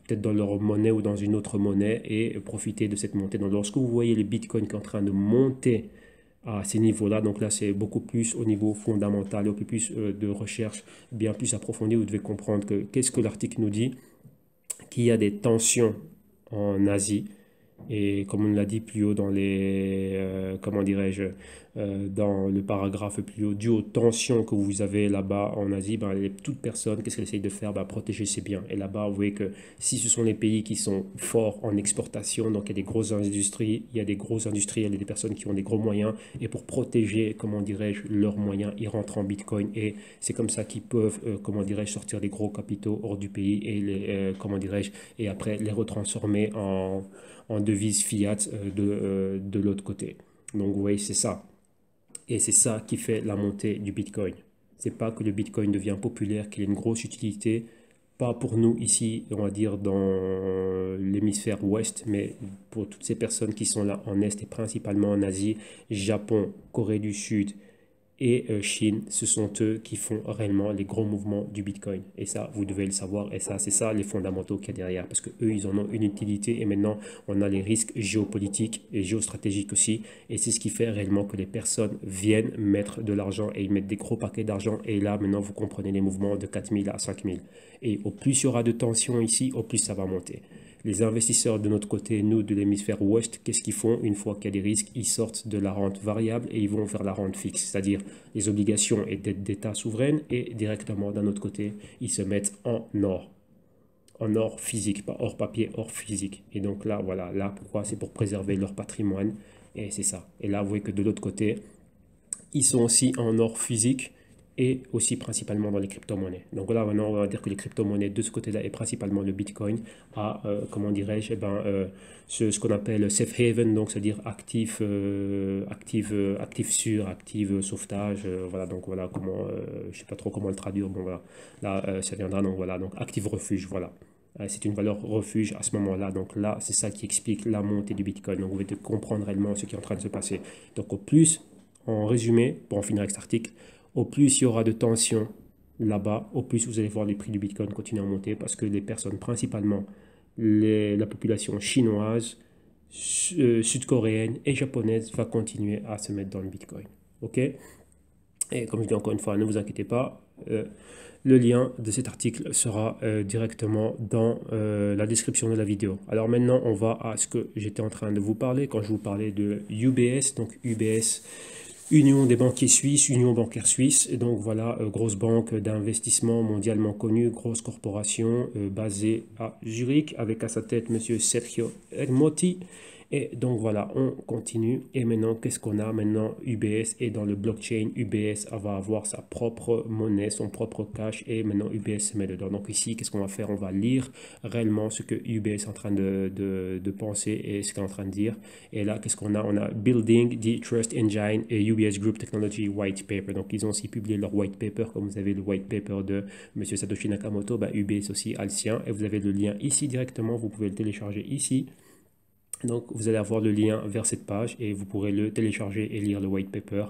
peut-être dans leur monnaie ou dans une autre monnaie et profiter de cette montée. Donc, lorsque vous voyez le Bitcoin qui est en train de monter à ces niveaux-là, donc là, c'est beaucoup plus au niveau fondamental, beaucoup plus de recherche bien plus approfondie. Vous devez comprendre que qu'est-ce que l'article nous dit? Qu'il y a des tensions en Asie Et comme on l'a dit plus haut dans les, comment dirais-je, dans le paragraphe plus haut, dû aux tensions que vous avez là-bas en Asie, ben, toute personne, qu'est-ce qu'elle essaye de faire? Ben, protéger ses biens. Et là-bas, vous voyez que si ce sont les pays qui sont forts en exportation, donc il y a des grosses industries, il y a des gros industriels et des personnes qui ont des gros moyens, et pour protéger, comment dirais-je, leurs moyens, ils rentrent en Bitcoin, et c'est comme ça qu'ils peuvent, comment dirais-je, sortir des gros capitaux hors du pays, et les, comment dirais-je, et après les retransformer en devise fiat de l'autre côté. Donc vous voyez, c'est ça. Et c'est ça qui fait la montée du Bitcoin. C'est pas que le Bitcoin devient populaire, qu'il a une grosse utilité, pas pour nous ici, on va dire dans l'hémisphère ouest, mais pour toutes ces personnes qui sont là en Est et principalement en Asie, Japon, Corée du Sud, et Chine, ce sont eux qui font réellement les gros mouvements du Bitcoin. Et ça, vous devez le savoir. Et ça, c'est ça les fondamentaux qu'il y a derrière. Parce que eux, ils en ont une utilité. Et maintenant, on a les risques géopolitiques et géostratégiques aussi. Et c'est ce qui fait réellement que les personnes viennent mettre de l'argent et ils mettent des gros paquets d'argent. Et là, maintenant, vous comprenez les mouvements de 4000 à 5000. Et au plus il y aura de tension ici, au plus ça va monter. Les investisseurs de notre côté, nous de l'hémisphère ouest, qu'est-ce qu'ils font une fois qu'il y a des risques? Ils sortent de la rente variable et ils vont vers la rente fixe, c'est-à-dire les obligations et dettes d'État souveraines, et directement d'un autre côté, ils se mettent en or physique, pas hors papier, or physique. Et donc là, voilà, là pourquoi? C'est pour préserver leur patrimoine, et c'est ça. Et là, vous voyez que de l'autre côté, ils sont aussi en or physique et aussi principalement dans les crypto-monnaies. Donc là, maintenant, on va dire que les crypto-monnaies de ce côté-là et principalement le Bitcoin a, comment dirais-je, eh ben, ce qu'on appelle safe haven, donc c'est-à-dire actif, actif sûr, actif sauvetage, voilà, donc voilà comment, je sais pas trop comment le traduire, bon voilà, là, ça viendra, donc voilà, donc actif refuge, voilà. C'est une valeur refuge à ce moment-là. Donc là, c'est ça qui explique la montée du Bitcoin. Donc vous devez comprendre réellement ce qui est en train de se passer. Donc au plus, en résumé, pour en finir avec cet article, au plus il y aura de tensions là-bas, au plus vous allez voir les prix du Bitcoin continuer à monter parce que les personnes, principalement la population chinoise, sud-coréenne et japonaise, va continuer à se mettre dans le Bitcoin. OK? Et comme je dis encore une fois, ne vous inquiétez pas, le lien de cet article sera directement dans la description de la vidéo. Alors maintenant, on va à ce que j'étais en train de vous parler quand je vous parlais de UBS. Donc UBS, Union des banquiers suisses, Union bancaire suisse. Et donc voilà, grosse banque d'investissement mondialement connue, grosse corporation basée à Zurich, avec à sa tête monsieur Sergio Ermotti. Et donc voilà, on continue. Et maintenant, qu'est-ce qu'on a? Maintenant, UBS est dans le blockchain. UBS va avoir sa propre monnaie, son propre cash. Et maintenant, UBS se met dedans. Donc ici, qu'est-ce qu'on va faire? On va lire réellement ce que UBS est en train de penser et ce qu'il est en train de dire. Et là, qu'est-ce qu'on a? On a Building the Trust Engine et UBS Group Technology White Paper. Donc ils ont aussi publié leur white paper. Comme vous avez le white paper de M. Satoshi Nakamoto, bah, UBS aussi a le sien. Et vous avez le lien ici directement. Vous pouvez le télécharger ici. Donc, vous allez avoir le lien vers cette page et vous pourrez le télécharger et lire le white paper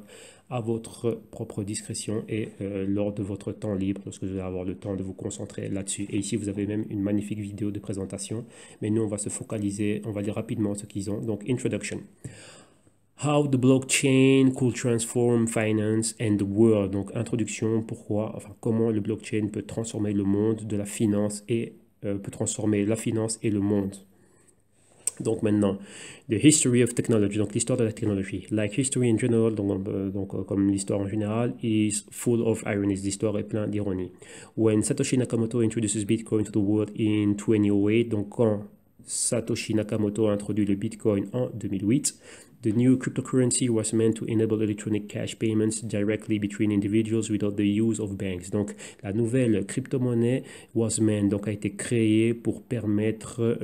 à votre propre discrétion et lors de votre temps libre, lorsque vous allez avoir le temps de vous concentrer là-dessus. Et ici, vous avez même une magnifique vidéo de présentation. Mais nous, on va se focaliser, on va lire rapidement ce qu'ils ont. Donc, Introduction. How the blockchain could transform finance and the world. Donc, introduction, pourquoi, enfin, comment le blockchain peut transformer le monde de la finance et peut transformer la finance et le monde. Donc maintenant, the history of technology, donc l'histoire de la technologie. Like history in general, donc comme l'histoire en général, is full of ironies. L'histoire est pleine d'ironie. When Satoshi Nakamoto introduces Bitcoin to the world in 2008, donc quand Satoshi Nakamoto a introduit le Bitcoin en 2008, the new cryptocurrency was meant to enable electronic cash payments directly between individuals without the use of banks. Donc, la nouvelle crypto-monnaie was meant, donc a été créée pour permettre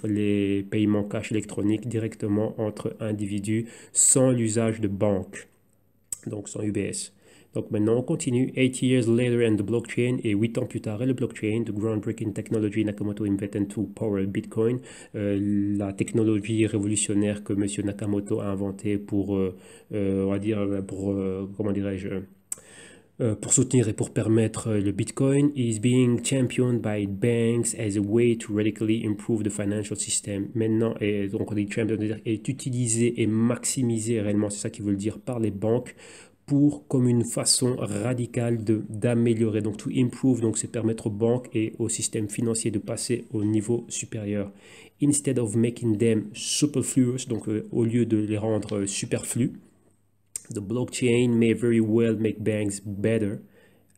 les paiements cash électroniques directement entre individus sans l'usage de banques, donc sans UBS. Donc maintenant, on continue. 8 years later and the blockchain, et 8 ans plus tard, et le blockchain, the groundbreaking technology Nakamoto invented to power Bitcoin, la technologie révolutionnaire que M. Nakamoto a inventée pour, on va dire, pour, comment dirais-je, pour soutenir et pour permettre le Bitcoin, is being championed by banks as a way to radically improve the financial system. Maintenant, et donc on dit champion, est utilisé et maximisé réellement, c'est ça qu'ils veulent dire, par les banques comme une façon radicale d'améliorer. Donc, to improve, donc c'est permettre aux banques et au système financier de passer au niveau supérieur. Instead of making them superfluous, donc au lieu de les rendre superflus, the blockchain may very well make banks better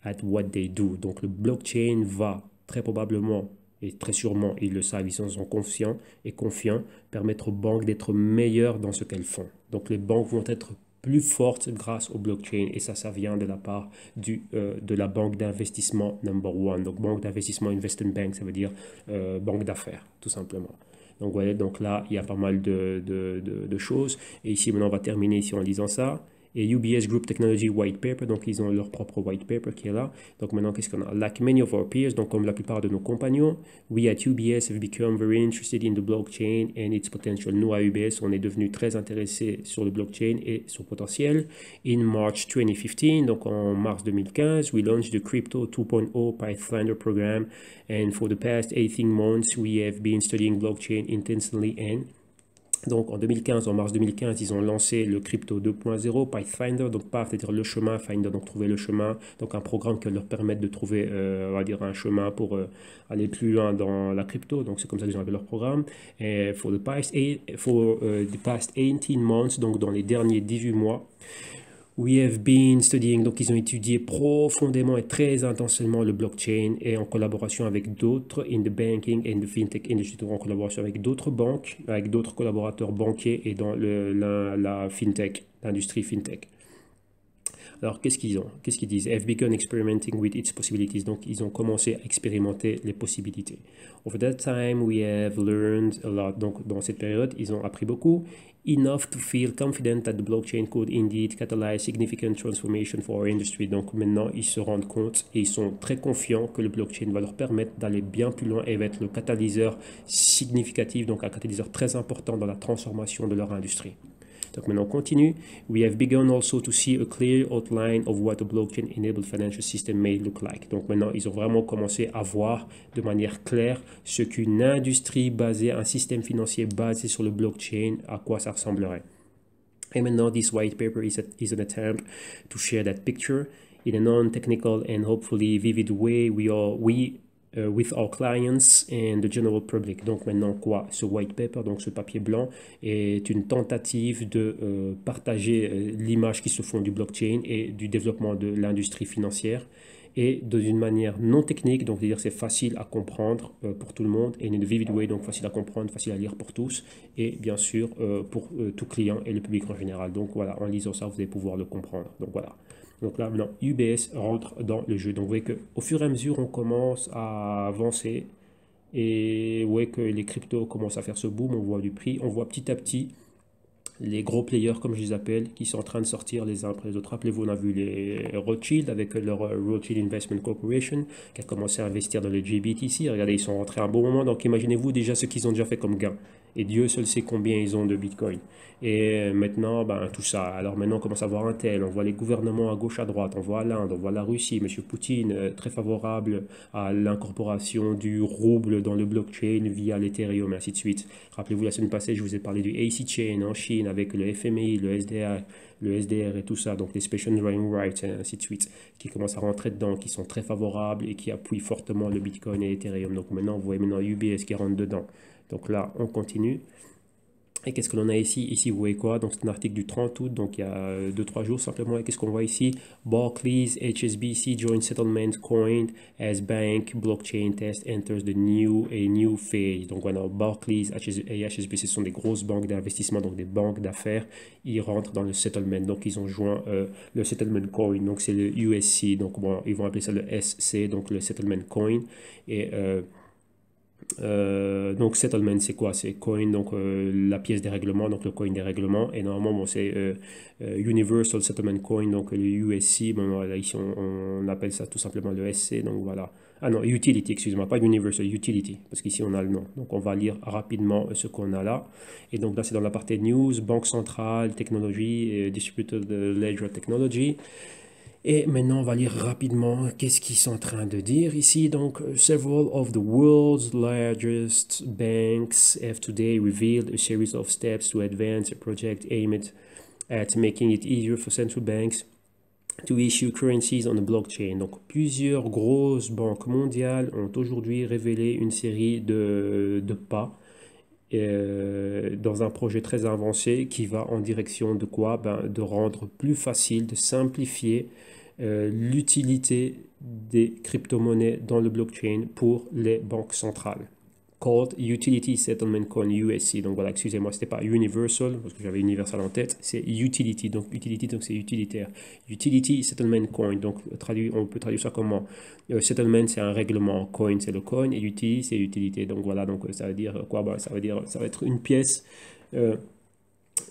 at what they do. Donc, le blockchain va très probablement et très sûrement, ils le savent, ils sont confiants et confiants, permettre aux banques d'être meilleures dans ce qu'elles font. Donc, les banques vont être plus forte grâce au blockchain et ça vient de la part de la banque d'investissement number one. Donc banque d'investissement investment bank, ça veut dire banque d'affaires tout simplement. Donc voilà, donc là il y a pas mal de choses et ici maintenant on va terminer ici en lisant ça. Et UBS Group Technology White Paper, donc ils ont leur propre white paper qui est là. Donc maintenant, qu'est-ce qu'on a? Like many of our peers, donc comme la plupart de nos compagnons, we at UBS have become very interested in the blockchain and its potential. Nous à UBS, on est devenu très intéressés sur le blockchain et son potentiel. In March 2015, donc en mars 2015, we launched the Crypto 2.0 Pathfinder program, and for the past 18 months, we have been studying blockchain intensely and donc en 2015, en mars 2015, ils ont lancé le Crypto 2.0, Pathfinder, donc Path, c'est-à-dire le chemin, Finder, donc trouver le chemin, donc un programme qui leur permet de trouver, on va dire, un chemin pour aller plus loin dans la crypto, donc c'est comme ça qu'ils ont appelé leur programme. Et for the past 18 months, donc dans les derniers 18 mois, we have been studying, donc ils ont étudié profondément et très intensément le blockchain et en collaboration avec d'autres in the banking and the fintech industry, donc en collaboration avec d'autres banques, avec d'autres collaborateurs banquiers et dans la fintech, l'industrie fintech. Alors, qu'est-ce qu'ils ont? Qu'est-ce qu'ils disent? Have begun experimenting with its possibilities. Donc, ils ont commencé à expérimenter les possibilités. Over that time, we have learned a lot. Donc, dans cette période, ils ont appris beaucoup. Enough to feel confident that the blockchain could indeed catalyze significant transformation for our industry. Donc, maintenant, ils se rendent compte et ils sont très confiants que le blockchain va leur permettre d'aller bien plus loin et va être le catalyseur significatif, donc un catalyseur très important dans la transformation de leur industrie. Donc maintenant on continue. We have begun also to see a clear outline of what a blockchain-enabled financial system may look like. Donc maintenant ils ont vraiment commencé à voir de manière claire ce qu'une industrie basée, un système financier basé sur le blockchain, à quoi ça ressemblerait. Et maintenant this white paper is an attempt to share that picture in a non-technical and hopefully vivid way with our clients and the general public. Donc maintenant quoi? Ce white paper, donc ce papier blanc, est une tentative de partager l'image qui se font du blockchain et du développement de l'industrie financière et d'une manière non technique, donc c'est-à-dire c'est facile à comprendre pour tout le monde et in a vivid way, donc facile à comprendre, facile à lire pour tous et bien sûr pour tout client et le public en général. Donc voilà, en lisant ça, vous allez pouvoir le comprendre. Donc voilà. Donc là, maintenant, UBS rentre dans le jeu. Donc vous voyez qu'au fur et à mesure, on commence à avancer. Et vous voyez que les cryptos commencent à faire ce boom. On voit du prix. On voit petit à petit les gros players, comme je les appelle, qui sont en train de sortir les uns après les autres. Rappelez-vous, on a vu les Rothschild avec leur Rothschild Investment Corporation qui a commencé à investir dans le GBTC. Regardez, ils sont rentrés à un bon moment. Donc imaginez-vous déjà ce qu'ils ont déjà fait comme gain. Et Dieu seul sait combien ils ont de Bitcoin. Et maintenant, tout ça. Alors maintenant, on commence à voir un tel. On voit les gouvernements à gauche, à droite. On voit l'Inde, on voit la Russie. M. Poutine, très favorable à l'incorporation du rouble dans le blockchain via l'Ethereum, et ainsi de suite. Rappelez-vous, la semaine passée, je vous ai parlé du AC Chain en Chine avec le FMI, le SDR et tout ça. Donc les Special Drawing Rights, et ainsi de suite, qui commencent à rentrer dedans, qui sont très favorables et qui appuient fortement le Bitcoin et l'Ethereum. Donc maintenant, vous voyez maintenant UBS qui rentre dedans. Donc là, on continue. Et qu'est-ce que l'on a ici? Ici, vous voyez quoi? Donc, c'est un article du 30 août, donc il y a 2-3 jours simplement. Et qu'est-ce qu'on voit ici? Barclays, HSBC, Joint Settlement Coined as Bank Blockchain Test enters the new phase. Donc, voilà, Barclays et HSBC sont des grosses banques d'investissement, donc des banques d'affaires. Ils rentrent dans le settlement. Donc, ils ont joint le Settlement Coin, donc c'est le USC. Donc, bon, ils vont appeler ça le SC, donc le Settlement Coin. Et donc settlement c'est quoi? C'est coin, donc la pièce des règlements, donc le coin des règlements, et normalement bon, c'est Universal Settlement Coin, donc le USC. Bon, voilà, ici on appelle ça tout simplement le SC. Donc voilà, ah non, Utility, excuse-moi, pas Universal, Utility, parce qu'ici on a le nom. Donc on va lire rapidement ce qu'on a là. Et donc là c'est dans la partie news, banque centrale, technologie, distributed ledger technology. Et maintenant, on va lire rapidement qu'est-ce qu'ils sont en train de dire ici. Donc, several of the world's largest banks have today revealed a series of steps to advance a project aimed at making it easier for central banks to issue currencies on the blockchain. Donc, plusieurs grosses banques mondiales ont aujourd'hui révélé une série de pas dans un projet très avancé qui va en direction de quoi? Ben, de rendre plus facile, de simplifier l'utilité des crypto-monnaies dans le blockchain pour les banques centrales. Called Utility Settlement Coin USC. Donc voilà, excusez-moi, c'était pas Universal parce que j'avais Universal en tête, c'est Utility. Donc Utility, donc c'est utilitaire. Utility Settlement Coin. Donc on peut traduire ça comment? Settlement, c'est un règlement. Coin, c'est le coin. Et utility, c'est utilité. Donc voilà, donc ça veut dire quoi? Ben, ça va être une pièce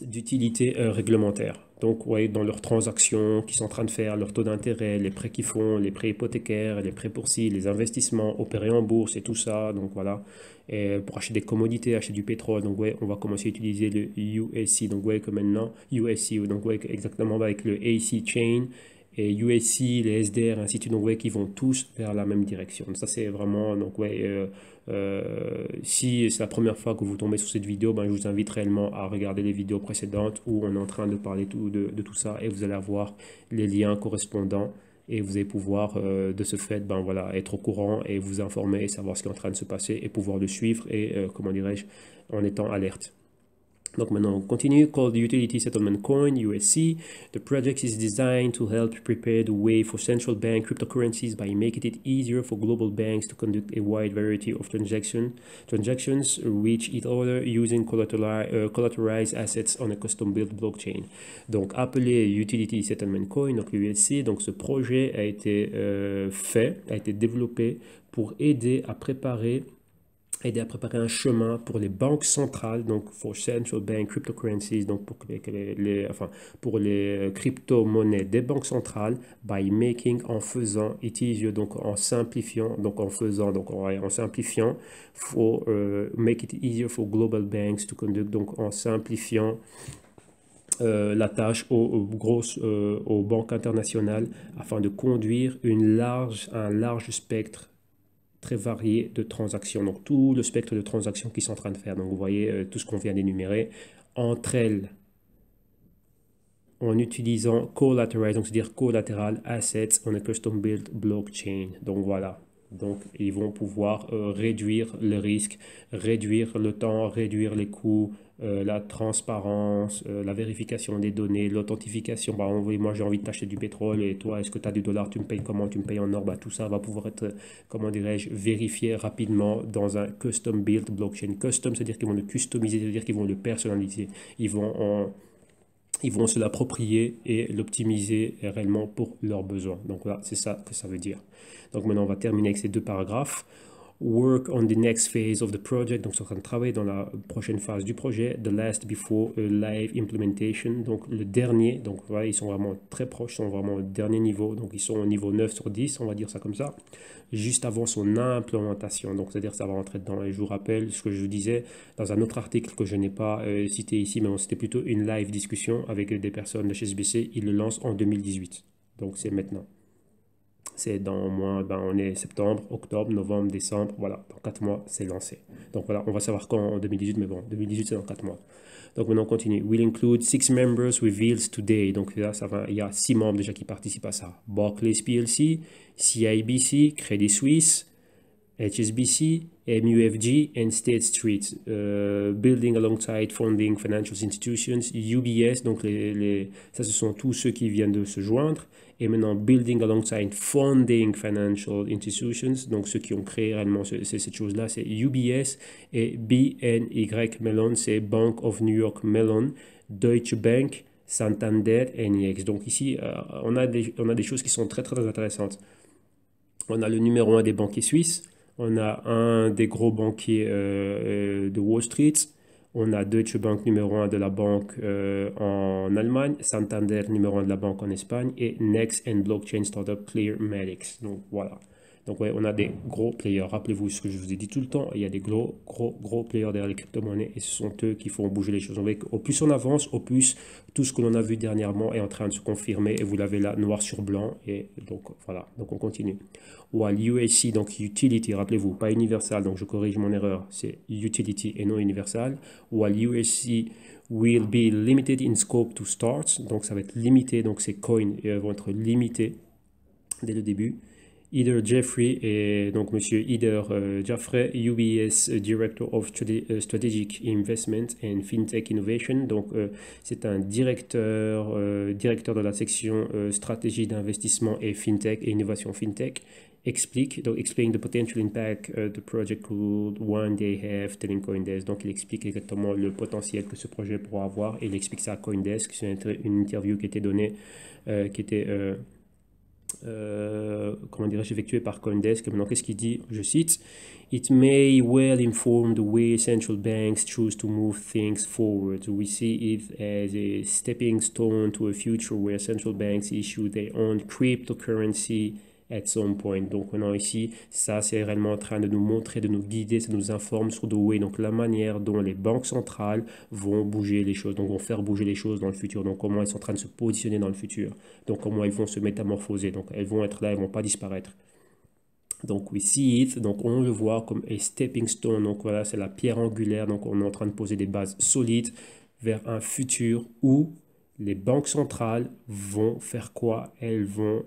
d'utilité réglementaire. Donc, ouais, dans leurs transactions qu'ils sont en train de faire, leurs taux d'intérêt, les prêts qu'ils font, les prêts hypothécaires, les prêts pour ci, les investissements opérés en bourse et tout ça. Donc, voilà. Et pour acheter des commodités, acheter du pétrole. Donc, ouais, on va commencer à utiliser le USC. Donc, ouais, que maintenant, USC, donc, ouais, exactement avec le AC Chain et USC, les SDR, ainsi de suite. Donc, ouais, qui vont tous vers la même direction. Ça, c'est vraiment, donc, ouais, si c'est la première fois que vous tombez sur cette vidéo, ben, je vous invite réellement à regarder les vidéos précédentes où on est en train de parler de tout ça et vous allez avoir les liens correspondants et vous allez pouvoir de ce fait ben, voilà, être au courant et vous informer et savoir ce qui est en train de se passer et pouvoir le suivre et comment dirais-je en étant alerte. Donc maintenant on continue, called the Utility Settlement Coin, USC. The project is designed to help prepare the way for central bank cryptocurrencies by making it easier for global banks to conduct a wide variety of transactions with each other using collateralized assets on a custom-built blockchain. Donc appelé Utility Settlement Coin, donc USC, donc ce projet a été a été développé pour aider à préparer un chemin pour les banques centrales, donc for central bank cryptocurrencies, donc pour les crypto-monnaies des banques centrales, by making, en faisant, it easier, donc en simplifiant, donc en faisant, donc en simplifiant, for make it easier for global banks to conduct, donc en simplifiant la tâche aux banques internationales afin de conduire un large spectre très varié de transactions. Donc tout le spectre de transactions qu'ils sont en train de faire. Donc vous voyez tout ce qu'on vient d'énumérer. Entre elles, en utilisant collateralized, donc c'est-à-dire collateral assets on a custom built blockchain. Donc voilà. Donc ils vont pouvoir réduire le risque, réduire le temps, réduire les coûts, la transparence, la vérification des données, l'authentification. Bah, moi j'ai envie de t'acheter du pétrole et toi est-ce que tu as du dollar, tu me payes comment, tu me payes en or, bah, tout ça va pouvoir être, comment dirais-je, vérifié rapidement dans un custom built blockchain. Custom, c'est-à-dire qu'ils vont le customiser, c'est-à-dire qu'ils vont le personnaliser. Ils vont se l'approprier et l'optimiser réellement pour leurs besoins. Donc voilà, c'est ça que ça veut dire. Donc maintenant, on va terminer avec ces deux paragraphes. Work on the next phase of the project. Donc, ils sont en train de travailler dans la prochaine phase du projet. The last before a live implementation. Donc, le dernier. Donc, voilà, ils sont vraiment très proches. Ils sont vraiment au dernier niveau. Donc, ils sont au niveau 9 sur 10, on va dire ça comme ça. Juste avant son implémentation. Donc, c'est-à-dire que ça va rentrer dedans. Et je vous rappelle ce que je vous disais dans un autre article que je n'ai pas cité ici, mais bon, c'était plutôt une live discussion avec des personnes de chez SBC. Ils le lancent en 2018. Donc, c'est maintenant. C'est dans moins, ben on est septembre, octobre, novembre, décembre, voilà, dans 4 mois, c'est lancé. Donc voilà, on va savoir quand en 2018, mais bon, 2018, c'est dans 4 mois. Donc maintenant, on continue. Will include 6 members reveals today. Donc là, il y a 6 membres déjà qui participent à ça. Barclays PLC, CIBC, Credit Suisse, HSBC, MUFG, and State Street. Building alongside funding financial institutions, UBS, donc ça ce sont tous ceux qui viennent de se joindre. Et maintenant, building alongside funding financial institutions, donc ceux qui ont créé réellement cette chose-là, c'est UBS et BNY Mellon, c'est Bank of New York Mellon, Deutsche Bank, Santander et NEX. Donc ici, on a des choses qui sont très très intéressantes. On a le numéro 1 des banquiers suisses, on a un des gros banquiers de Wall Street, on a Deutsche Bank numéro 1 de la banque en Allemagne, Santander numéro 1 de la banque en Espagne et Next and Blockchain Startup Clearmatics. Donc voilà. Donc ouais, on a des gros players. Rappelez-vous ce que je vous ai dit tout le temps, il y a des gros players derrière les crypto-monnaies et ce sont eux qui font bouger les choses. Au plus on avance, au plus tout ce que l'on a vu dernièrement est en train de se confirmer et vous l'avez là noir sur blanc. Et donc voilà, donc on continue. While USC, donc utility, rappelez-vous, pas universal, donc je corrige mon erreur, c'est utility et non universal. While USC will be limited in scope to start, donc ça va être limité, donc ces coins vont être limités dès le début. Either Jeffrey, et donc monsieur Jeffrey, UBS Director of Strategic Investment and FinTech Innovation. Donc c'est un directeur de la section stratégie d'investissement et FinTech et innovation FinTech. Explain the potential impact the project could one day have, telling Coindesk. Donc il explique exactement le potentiel que ce projet pourra avoir et il explique ça à Coindesk. C'est une interview qui était donnée, comment dirais-je, effectué par Coindesk. Maintenant, qu'est-ce qu'il dit? Je cite: It may well inform the way central banks choose to move things forward. We see it as a stepping stone to a future where central banks issue their own cryptocurrency at some point. Donc maintenant ici, ça c'est réellement en train de nous montrer, de nous guider, ça nous informe sur the way, donc la manière dont les banques centrales vont bouger les choses, donc vont faire bouger les choses dans le futur, donc comment elles sont en train de se positionner dans le futur, donc comment elles vont se métamorphoser, donc elles vont être là, elles vont pas disparaître. Donc we see it, donc on le voit comme a stepping stone, donc voilà, c'est la pierre angulaire, donc on est en train de poser des bases solides vers un futur où les banques centrales vont faire quoi? Elles vont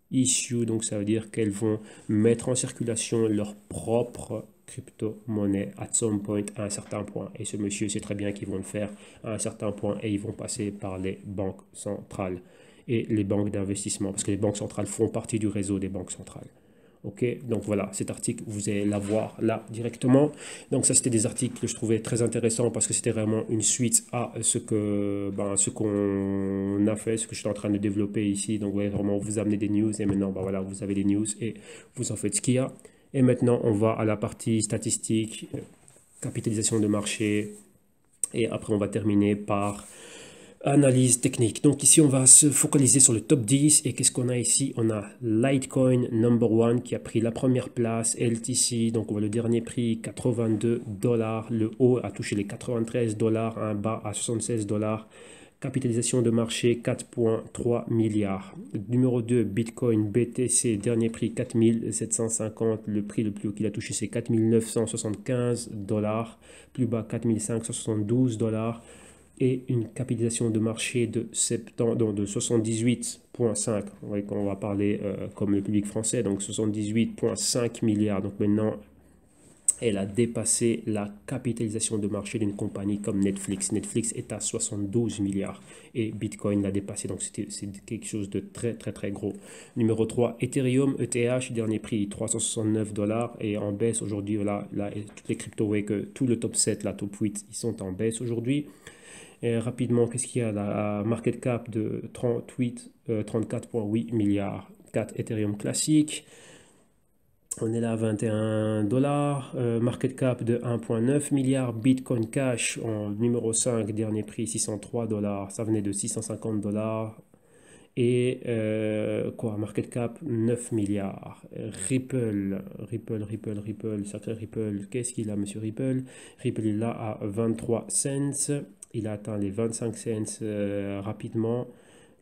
issue, donc ça veut dire qu'elles vont mettre en circulation leur propre crypto-monnaie at some point, à un certain point. Et ce monsieur sait très bien qu'ils vont le faire à un certain point et ils vont passer par les banques centrales et les banques d'investissement, parce que les banques centrales font partie du réseau des banques centrales. Ok, donc voilà, cet article, vous allez l'avoir là directement. Donc ça, c'était des articles que je trouvais très intéressants parce que c'était vraiment une suite à ce qu'on a fait, ce que je suis en train de développer ici. Donc ouais, vraiment, vous amenez des news et maintenant, voilà, vous avez les news et vous en faites ce qu'il y a. Et maintenant, on va à la partie statistique, capitalisation de marché et après, on va terminer par analyse technique. Donc ici, on va se focaliser sur le top 10. Et qu'est-ce qu'on a ici? On a Litecoin number 1 qui a pris la première place, LTC. Donc on voit le dernier prix, 82 $. Le haut a touché les 93 $, un bas à 76 $. Capitalisation de marché 4,3 milliards. Numéro 2, Bitcoin BTC, dernier prix 4750. Le prix le plus haut qu'il a touché, c'est 4975 $. Plus bas, 4572 $. Et une capitalisation de marché de 78,5, on va parler comme le public français, donc 78,5 milliards. Donc maintenant, elle a dépassé la capitalisation de marché d'une compagnie comme Netflix. Netflix est à 72 milliards et Bitcoin l'a dépassé, donc c'est quelque chose de très très très gros. Numéro 3, Ethereum, ETH, dernier prix 369 $ et en baisse aujourd'hui. Voilà, là, toutes les cryptos, que tout le top 7, la top 8, ils sont en baisse aujourd'hui. Et rapidement, qu'est-ce qu'il y a? La market cap de 34,8 milliards. 4 Ethereum classique. On est là à 21 $. Market cap de 1,9 milliard. Bitcoin Cash en numéro 5, dernier prix 603 $. Ça venait de 650 $. Et market cap 9 milliards. Ripple, sacré Ripple. Qu'est-ce qu'il a, monsieur Ripple? Ripple est là à 23 cents. Il a atteint les 25 cents rapidement.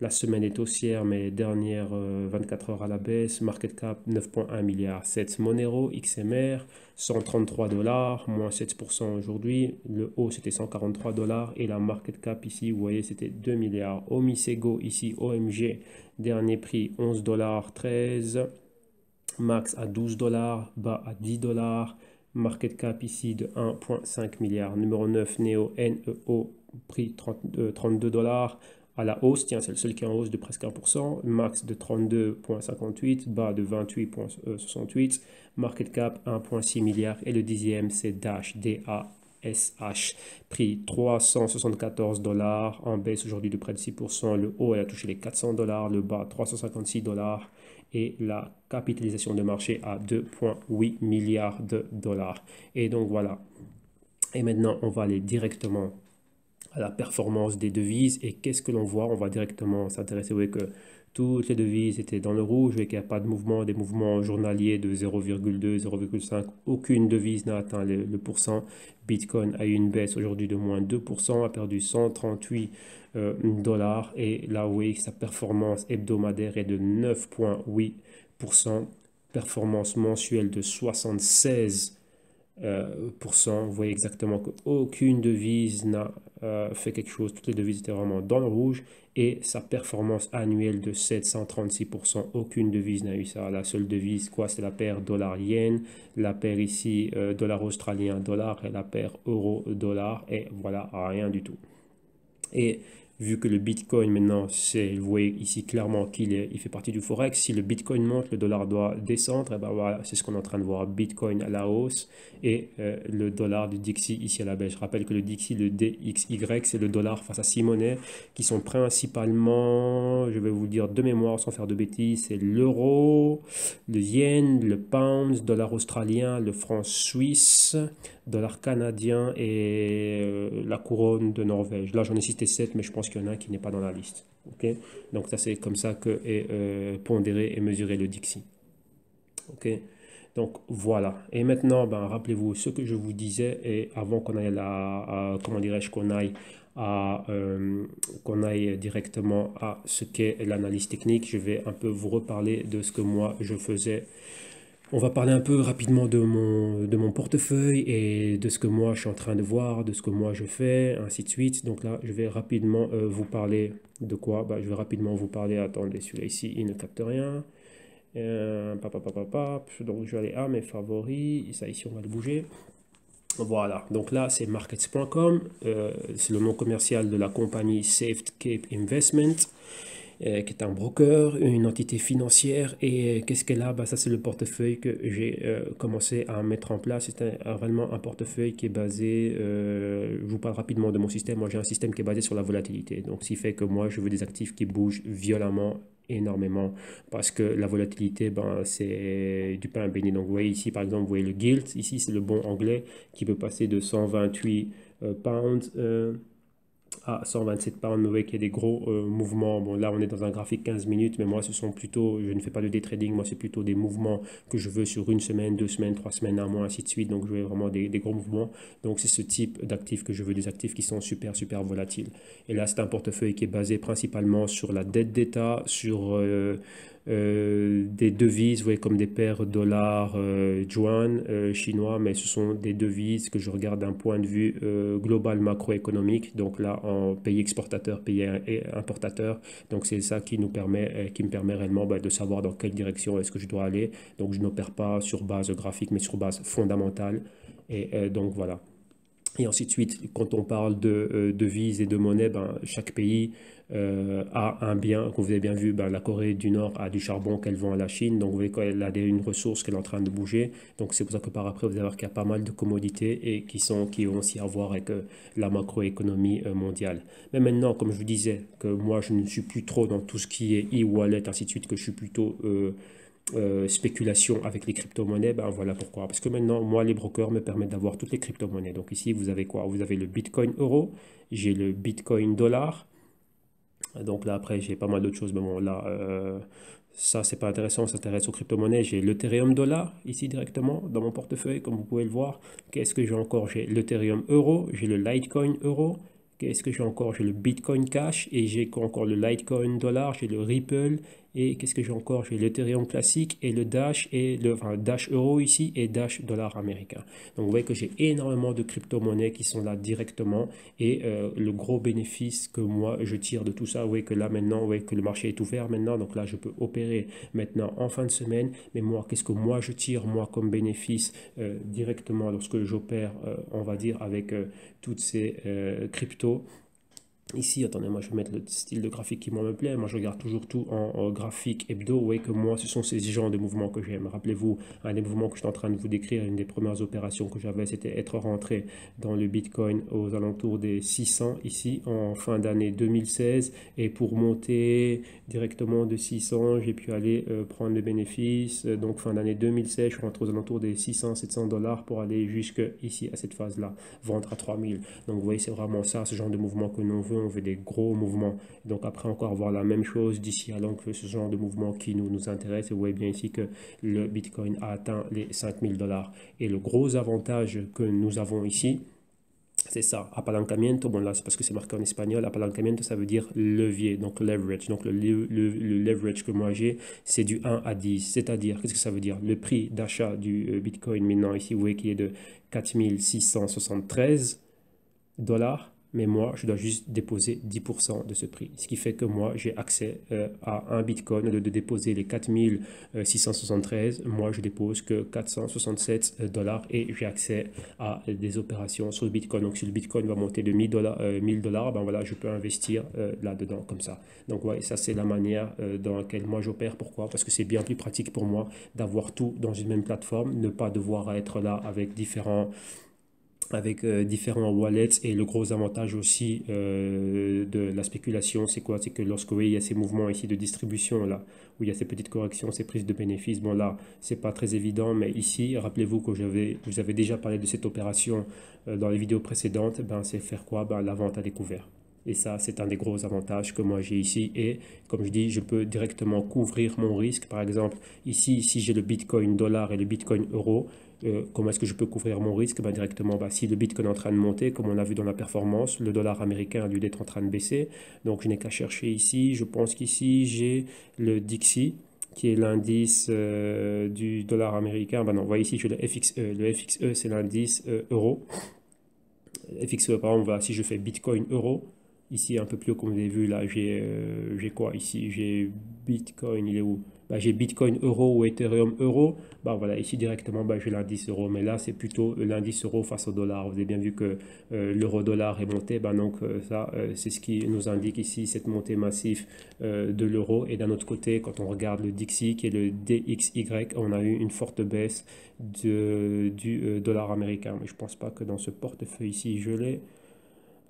La semaine est haussière, mais dernière 24 heures à la baisse. Market cap 9,1 milliards. 7 Monero, XMR, 133 $, moins 7% aujourd'hui. Le haut, c'était 143 $. Et la market cap ici, vous voyez, c'était 2 milliards. Omisego, ici, OMG, dernier prix 11 $ 13. Max à 12 $, bas à 10 $. Market cap ici de 1,5 milliard. Numéro 9, Neo, NEO, prix 32 $. À la hausse, tiens, c'est le seul qui est en hausse de presque 1%. Max de 32,58, bas de 28,68. Market cap 1,6 milliard. Et le dixième, c'est Dash, DASH, prix 374 $, en baisse aujourd'hui de près de 6%. Le haut, elle a touché les 400 $, le bas 356 $. Et la capitalisation de marché à 2,8 milliards de dollars. Et donc voilà. Et maintenant, on va aller directement à la performance des devises. Et qu'est-ce que l'on voit? On va directement s'intéresser que toutes les devises étaient dans le rouge et qu'il n'y a pas de mouvement, des mouvements journaliers de 0,2, 0,5. Aucune devise n'a atteint le pourcent. Bitcoin a eu une baisse aujourd'hui de moins 2%, a perdu 138 dollars. Et là, oui, sa performance hebdomadaire est de 9,8%, performance mensuelle de 76%. Vous voyez exactement qu'aucune devise n'a fait quelque chose. Toutes les devises étaient vraiment dans le rouge. Et sa performance annuelle de 736%, aucune devise n'a eu ça. La seule devise, quoi, c'est la paire dollar-yen, la paire ici dollar australien, dollar, et la paire euro-dollar. Et voilà, rien du tout. Et vu que le Bitcoin maintenant, vous voyez ici clairement il fait partie du Forex, si le Bitcoin monte, le dollar doit descendre, et ben voilà, c'est ce qu'on est en train de voir, Bitcoin à la hausse et le dollar du Dixie ici à la baisse. Je rappelle que le Dixie, le DXY, c'est le dollar face à 6 monnaies qui sont principalement, je vais vous dire de mémoire sans faire de bêtises, c'est l'euro, le yen, le pound, dollar australien, le franc suisse, dollar canadien et la couronne de Norvège. Là, j'en ai cité 7, mais je pense qu'il y en a un qui n'est pas dans la liste. Okay, donc, ça, c'est comme ça que est pondéré et mesuré le Dixie. Ok, donc voilà. Et maintenant, ben, rappelez-vous ce que je vous disais, et avant qu'on aille comment dirais-je, qu'on aille directement à ce qu'est l'analyse technique, je vais un peu vous reparler de ce que moi je faisais. On va parler un peu rapidement de mon portefeuille et de ce que moi je suis en train de voir, de ce que moi je fais, ainsi de suite. Donc là, je vais rapidement vous parler de quoi? Bah, je vais rapidement vous parler, attendez, celui-là ici, il ne capte rien. Donc je vais aller à mes favoris, ça ici on va le bouger. Voilà, donc là c'est markets.com, c'est le nom commercial de la compagnie SafeCape Investment. Qui est un broker, une entité financière. Et qu'est-ce qu'elle a? Bah, ça, c'est le portefeuille que j'ai commencé à mettre en place. C'est vraiment un portefeuille qui est basé, je vous parle rapidement de mon système. Moi, j'ai un système qui est basé sur la volatilité. Donc, ce qui fait que moi, je veux des actifs qui bougent violemment, énormément, parce que la volatilité, ben, c'est du pain béni. Donc, vous voyez ici, par exemple, vous voyez le gilt. Ici, c'est le bon anglais qui peut passer de 128 pounds à 127 pounds. Vous voyez qu'il y a des gros mouvements. Bon, là, on est dans un graphique 15 minutes, mais moi, ce sont plutôt, je ne fais pas de day trading, moi, c'est plutôt des mouvements que je veux sur une semaine, 2 semaines, 3 semaines, un mois, ainsi de suite. Donc, je veux vraiment des gros mouvements. Donc, c'est ce type d'actifs que je veux, des actifs qui sont super, super volatiles. Et là, c'est un portefeuille qui est basé principalement sur la dette d'État, sur des devises, vous voyez, comme des paires dollars, yuan chinois, mais ce sont des devises que je regarde d'un point de vue global macroéconomique. Donc là, en pays exportateur, pays importateur. Donc c'est ça qui me permet réellement de savoir dans quelle direction est-ce que je dois aller. Donc je n'opère pas sur base graphique, mais sur base fondamentale. Et donc voilà. Et ainsi de suite, quand on parle de devises et de monnaie, ben, chaque pays a un bien, comme vous avez bien vu, ben, la Corée du Nord a du charbon qu'elle vend à la Chine, donc vous voyez qu'elle a une ressource qu'elle est en train de bouger, donc c'est pour ça que par après vous allez voir qu'il y a pas mal de commodités et qui ont aussi à voir avec la macroéconomie mondiale. Mais maintenant, comme je vous disais, que moi je ne suis plus trop dans tout ce qui est e-wallet, ainsi de suite, que je suis plutôt spéculation avec les crypto-monnaies, ben voilà pourquoi. Parce que maintenant, moi, les brokers me permettent d'avoir toutes les crypto-monnaies. Donc ici, vous avez quoi? Vous avez le Bitcoin euro, j'ai le Bitcoin dollar. Donc là, après, j'ai pas mal d'autres choses. Mais bon, là, ça, c'est pas intéressant. Ça s'intéresse aux crypto-monnaies. J'ai l'Ethereum dollar ici directement dans mon portefeuille, comme vous pouvez le voir. Qu'est-ce que j'ai encore? J'ai l'Ethereum euro, j'ai le Litecoin euro. Qu'est-ce que j'ai encore? J'ai le Bitcoin Cash et j'ai encore le Litecoin dollar, j'ai le Ripple et qu'est-ce que j'ai encore? J'ai l'Ethereum classique et le Dash et Dash euro ici et Dash dollar américain. Donc vous voyez que j'ai énormément de crypto-monnaies qui sont là directement et le gros bénéfice que moi je tire de tout ça, vous voyez que là maintenant, vous voyez que le marché est ouvert maintenant, donc là je peux opérer maintenant en fin de semaine, mais moi qu'est-ce que moi je tire moi comme bénéfice directement lorsque j'opère, on va dire avec toutes ces cryptos. Ici, attendez, moi je vais mettre le style de graphique qui me plaît. Moi je regarde toujours tout en graphique hebdo. Vous voyez que moi ce sont ces genres de mouvements que j'aime. Rappelez-vous, un des mouvements que je suis en train de vous décrire, une des premières opérations que j'avais, c'était être rentré dans le Bitcoin aux alentours des 600 ici en fin d'année 2016. Et pour monter directement de 600, j'ai pu aller prendre les bénéfices. Donc fin d'année 2016, je suis rentré aux alentours des 600-700 dollars pour aller jusque ici à cette phase-là, vendre à 3000. Donc vous voyez, c'est vraiment ça, ce genre de mouvement que l'on veut. on veut des gros mouvements. Donc après encore avoir la même chose d'ici à donc ce genre de mouvement qui nous intéresse. Et vous voyez bien ici que le Bitcoin a atteint les 5000 $. Et le gros avantage que nous avons ici, c'est ça, apalancamiento. Bon, là, c'est parce que c'est marqué en espagnol. Apalancamiento, ça veut dire levier, donc leverage. Donc, le leverage que moi j'ai, c'est du 1 à 10. C'est-à-dire, qu'est-ce que ça veut dire? Le prix d'achat du Bitcoin, maintenant, ici, vous voyez qu'il est de 4673 $. Mais moi, je dois juste déposer 10% de ce prix. Ce qui fait que moi, j'ai accès à un Bitcoin. Au lieu de déposer les 4673, moi, je dépose que 467 $ et j'ai accès à des opérations sur le Bitcoin. Donc, si le Bitcoin va monter de 1000 $, ben voilà, je peux investir là-dedans comme ça. Donc, ouais, ça, c'est la manière dans laquelle moi, j'opère. Pourquoi? Parce que c'est bien plus pratique pour moi d'avoir tout dans une même plateforme, ne pas devoir être là avec différents wallets. Et le gros avantage aussi de la spéculation, c'est quoi? C'est que lorsque vous voyez, il y a ces mouvements ici de distribution là, où il y a ces petites corrections, ces prises de bénéfices, bon là, c'est pas très évident, mais ici, rappelez-vous que je vous avais déjà parlé de cette opération dans les vidéos précédentes, ben, c'est faire quoi? Ben, la vente à découvert. Et ça, c'est un des gros avantages que moi j'ai ici. Et comme je dis, je peux directement couvrir mon risque. Par exemple, ici, si j'ai le Bitcoin dollar et le Bitcoin euro, comment est-ce que je peux couvrir mon risque? Ben, directement, si le Bitcoin est en train de monter, comme on a vu dans la performance, le dollar américain a lieu d'être en train de baisser. Donc, je n'ai qu'à chercher ici. Je pense qu'ici, j'ai le DXY, qui est l'indice du dollar américain. Ben non, vous voyez ici, j'ai le FXE. Le FXE, c'est l'indice euro. FXE, par exemple, si je fais Bitcoin euro, ici un peu plus haut, comme vous avez vu, là, j'ai quoi ici? J'ai Bitcoin, il est où? J'ai Bitcoin euro ou Ethereum euro. Voilà, ici directement, j'ai l'indice euro. Mais là, c'est plutôt l'indice euro face au dollar. Vous avez bien vu que l'euro-dollar est monté. Donc, ça, c'est ce qui nous indique ici cette montée massive de l'euro. Et d'un autre côté, quand on regarde le DXY, qui est le DXY, on a eu une forte baisse du dollar américain. Mais je ne pense pas que dans ce portefeuille ici, je l'ai.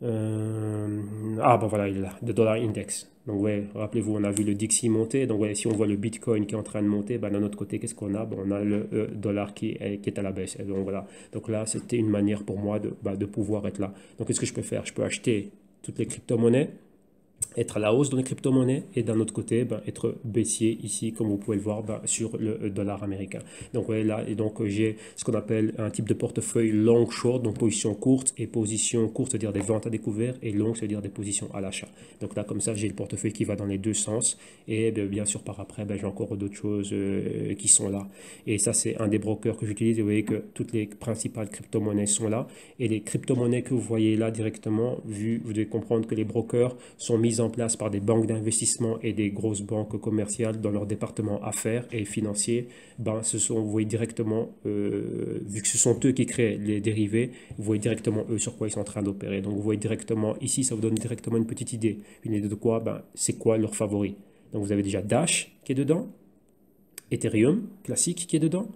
Voilà, il est là, le dollar index. Donc, ouais, rappelez-vous, on a vu le DXY monter. Donc, ouais, si on voit le Bitcoin qui est en train de monter, d'un autre côté, qu'est-ce qu'on a? On a le dollar qui est à la baisse. Et donc, voilà. Donc, là, c'était une manière pour moi de pouvoir être là. Donc, qu'est-ce que je peux faire? Je peux acheter toutes les crypto-monnaies, être à la hausse dans les crypto-monnaies et d'un autre côté être baissier ici comme vous pouvez le voir sur le dollar américain. Donc ouais, là, et donc j'ai ce qu'on appelle un type de portefeuille long short, donc position courte, et position courte c'est-à-dire des ventes à découvert, et long c'est-à-dire des positions à l'achat. Donc là comme ça j'ai le portefeuille qui va dans les deux sens, et bien sûr par après j'ai encore d'autres choses qui sont là. Et ça c'est un des brokers que j'utilise. Vous voyez que toutes les principales crypto-monnaies sont là, et les crypto-monnaies que vous voyez là directement, vous devez comprendre que les brokers sont mis en place par des banques d'investissement et des grosses banques commerciales dans leur département affaires et financiers. Vous voyez directement, vu que ce sont eux qui créent les dérivés, vous voyez directement eux sur quoi ils sont en train d'opérer. Donc vous voyez directement, ici ça vous donne directement une petite idée. Une idée de quoi? C'est quoi leur favori. Donc vous avez déjà Dash qui est dedans, Ethereum classique qui est dedans.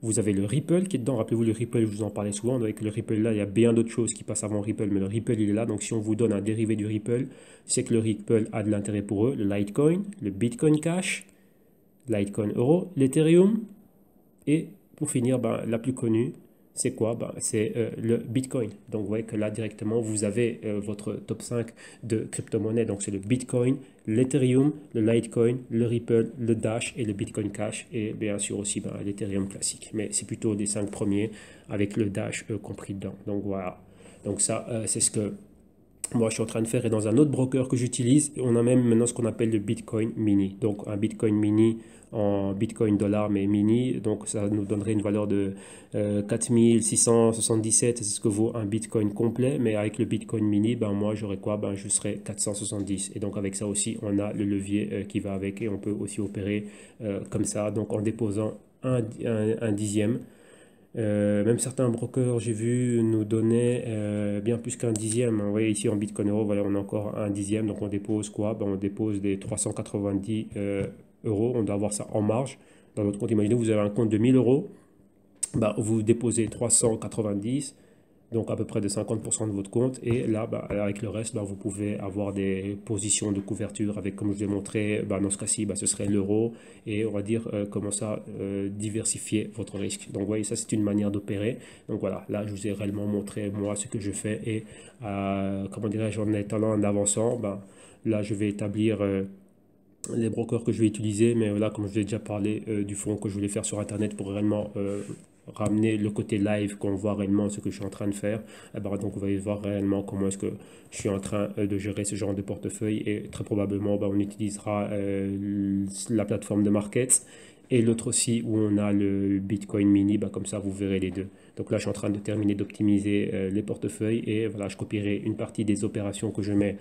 Vous avez le Ripple qui est dedans. Rappelez-vous, le Ripple, je vous en parlais souvent. Avec le Ripple là, il y a bien d'autres choses qui passent avant Ripple, mais le Ripple, il est là. Donc, si on vous donne un dérivé du Ripple, c'est que le Ripple a de l'intérêt pour eux. Le Litecoin, le Bitcoin Cash, Litecoin Euro, l'Ethereum. Et pour finir, la plus connue, c'est quoi? C'est le Bitcoin. Donc, vous voyez que là, directement, vous avez votre top 5 de crypto-monnaies. Donc, c'est le Bitcoin, l'Ethereum, le Litecoin, le Ripple, le Dash et le Bitcoin Cash. Et bien sûr aussi l'Ethereum classique. Mais c'est plutôt les 5 premiers avec le Dash compris dedans. Donc, voilà. Donc, ça, c'est ce que moi je suis en train de faire. Et dans un autre broker que j'utilise, on a même maintenant ce qu'on appelle le Bitcoin Mini. Donc, un Bitcoin Mini en Bitcoin dollar mais mini, donc ça nous donnerait une valeur de 4677, c'est ce que vaut un Bitcoin complet, mais avec le Bitcoin mini, moi j'aurais quoi? Je serais 470, et donc avec ça aussi on a le levier qui va avec, et on peut aussi opérer comme ça, donc en déposant un dixième. Même certains brokers, j'ai vu, nous donnaient bien plus qu'un dixième. Vous voyez ici en Bitcoin Euro, voilà, on a encore un dixième. Donc on dépose quoi? On dépose des 390 euros. On doit avoir ça en marge dans notre compte. Imaginez, vous avez un compte de 1000 euros. Vous déposez 390. donc à peu près de 50% de votre compte. Et là, bah, avec le reste, bah, vous pouvez avoir des positions de couverture avec, comme je vous ai montré, bah, dans ce cas-ci, bah, ce serait l'euro. Et on va dire comment ça diversifier votre risque. Donc, vous voyez, ça, c'est une manière d'opérer. Donc, voilà, là, je vous ai réellement montré, moi, ce que je fais. Et, comment dirais-je, en étant en avançant, bah, là, je vais établir les brokers que je vais utiliser, mais là, comme je vous ai déjà parlé du fonds que je voulais faire sur Internet pour réellement ramener le côté live, qu'on voit réellement ce que je suis en train de faire, eh ben, donc vous allez voir réellement comment est-ce que je suis en train de gérer ce genre de portefeuille et très probablement ben, on utilisera la plateforme de Markets et l'autre aussi où on a le Bitcoin Mini, ben, comme ça vous verrez les deux. Donc là je suis en train de terminer d'optimiser les portefeuilles et voilà, je copierai une partie des opérations que je mets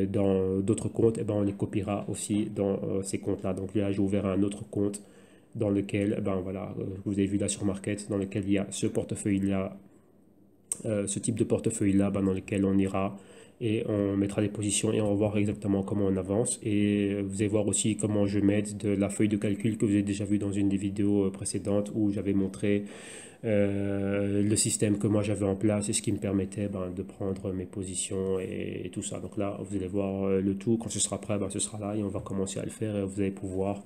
dans d'autres comptes, et ben, on les copiera aussi dans ces comptes-là. Donc là j'ai ouvert un autre compte dans lequel, ben voilà, vous avez vu là sur Market, dans lequel il y a ce portefeuille-là, ce type de portefeuille-là, ben, dans lequel on ira et on mettra des positions et on va voir exactement comment on avance. Et vous allez voir aussi comment je m'aide de la feuille de calcul que vous avez déjà vu dans une des vidéos précédentes où j'avais montré le système que moi j'avais en place et ce qui me permettait ben, de prendre mes positions et tout ça. Donc là, vous allez voir le tout. Quand ce sera prêt, ben, ce sera là et on va commencer à le faire et vous allez pouvoir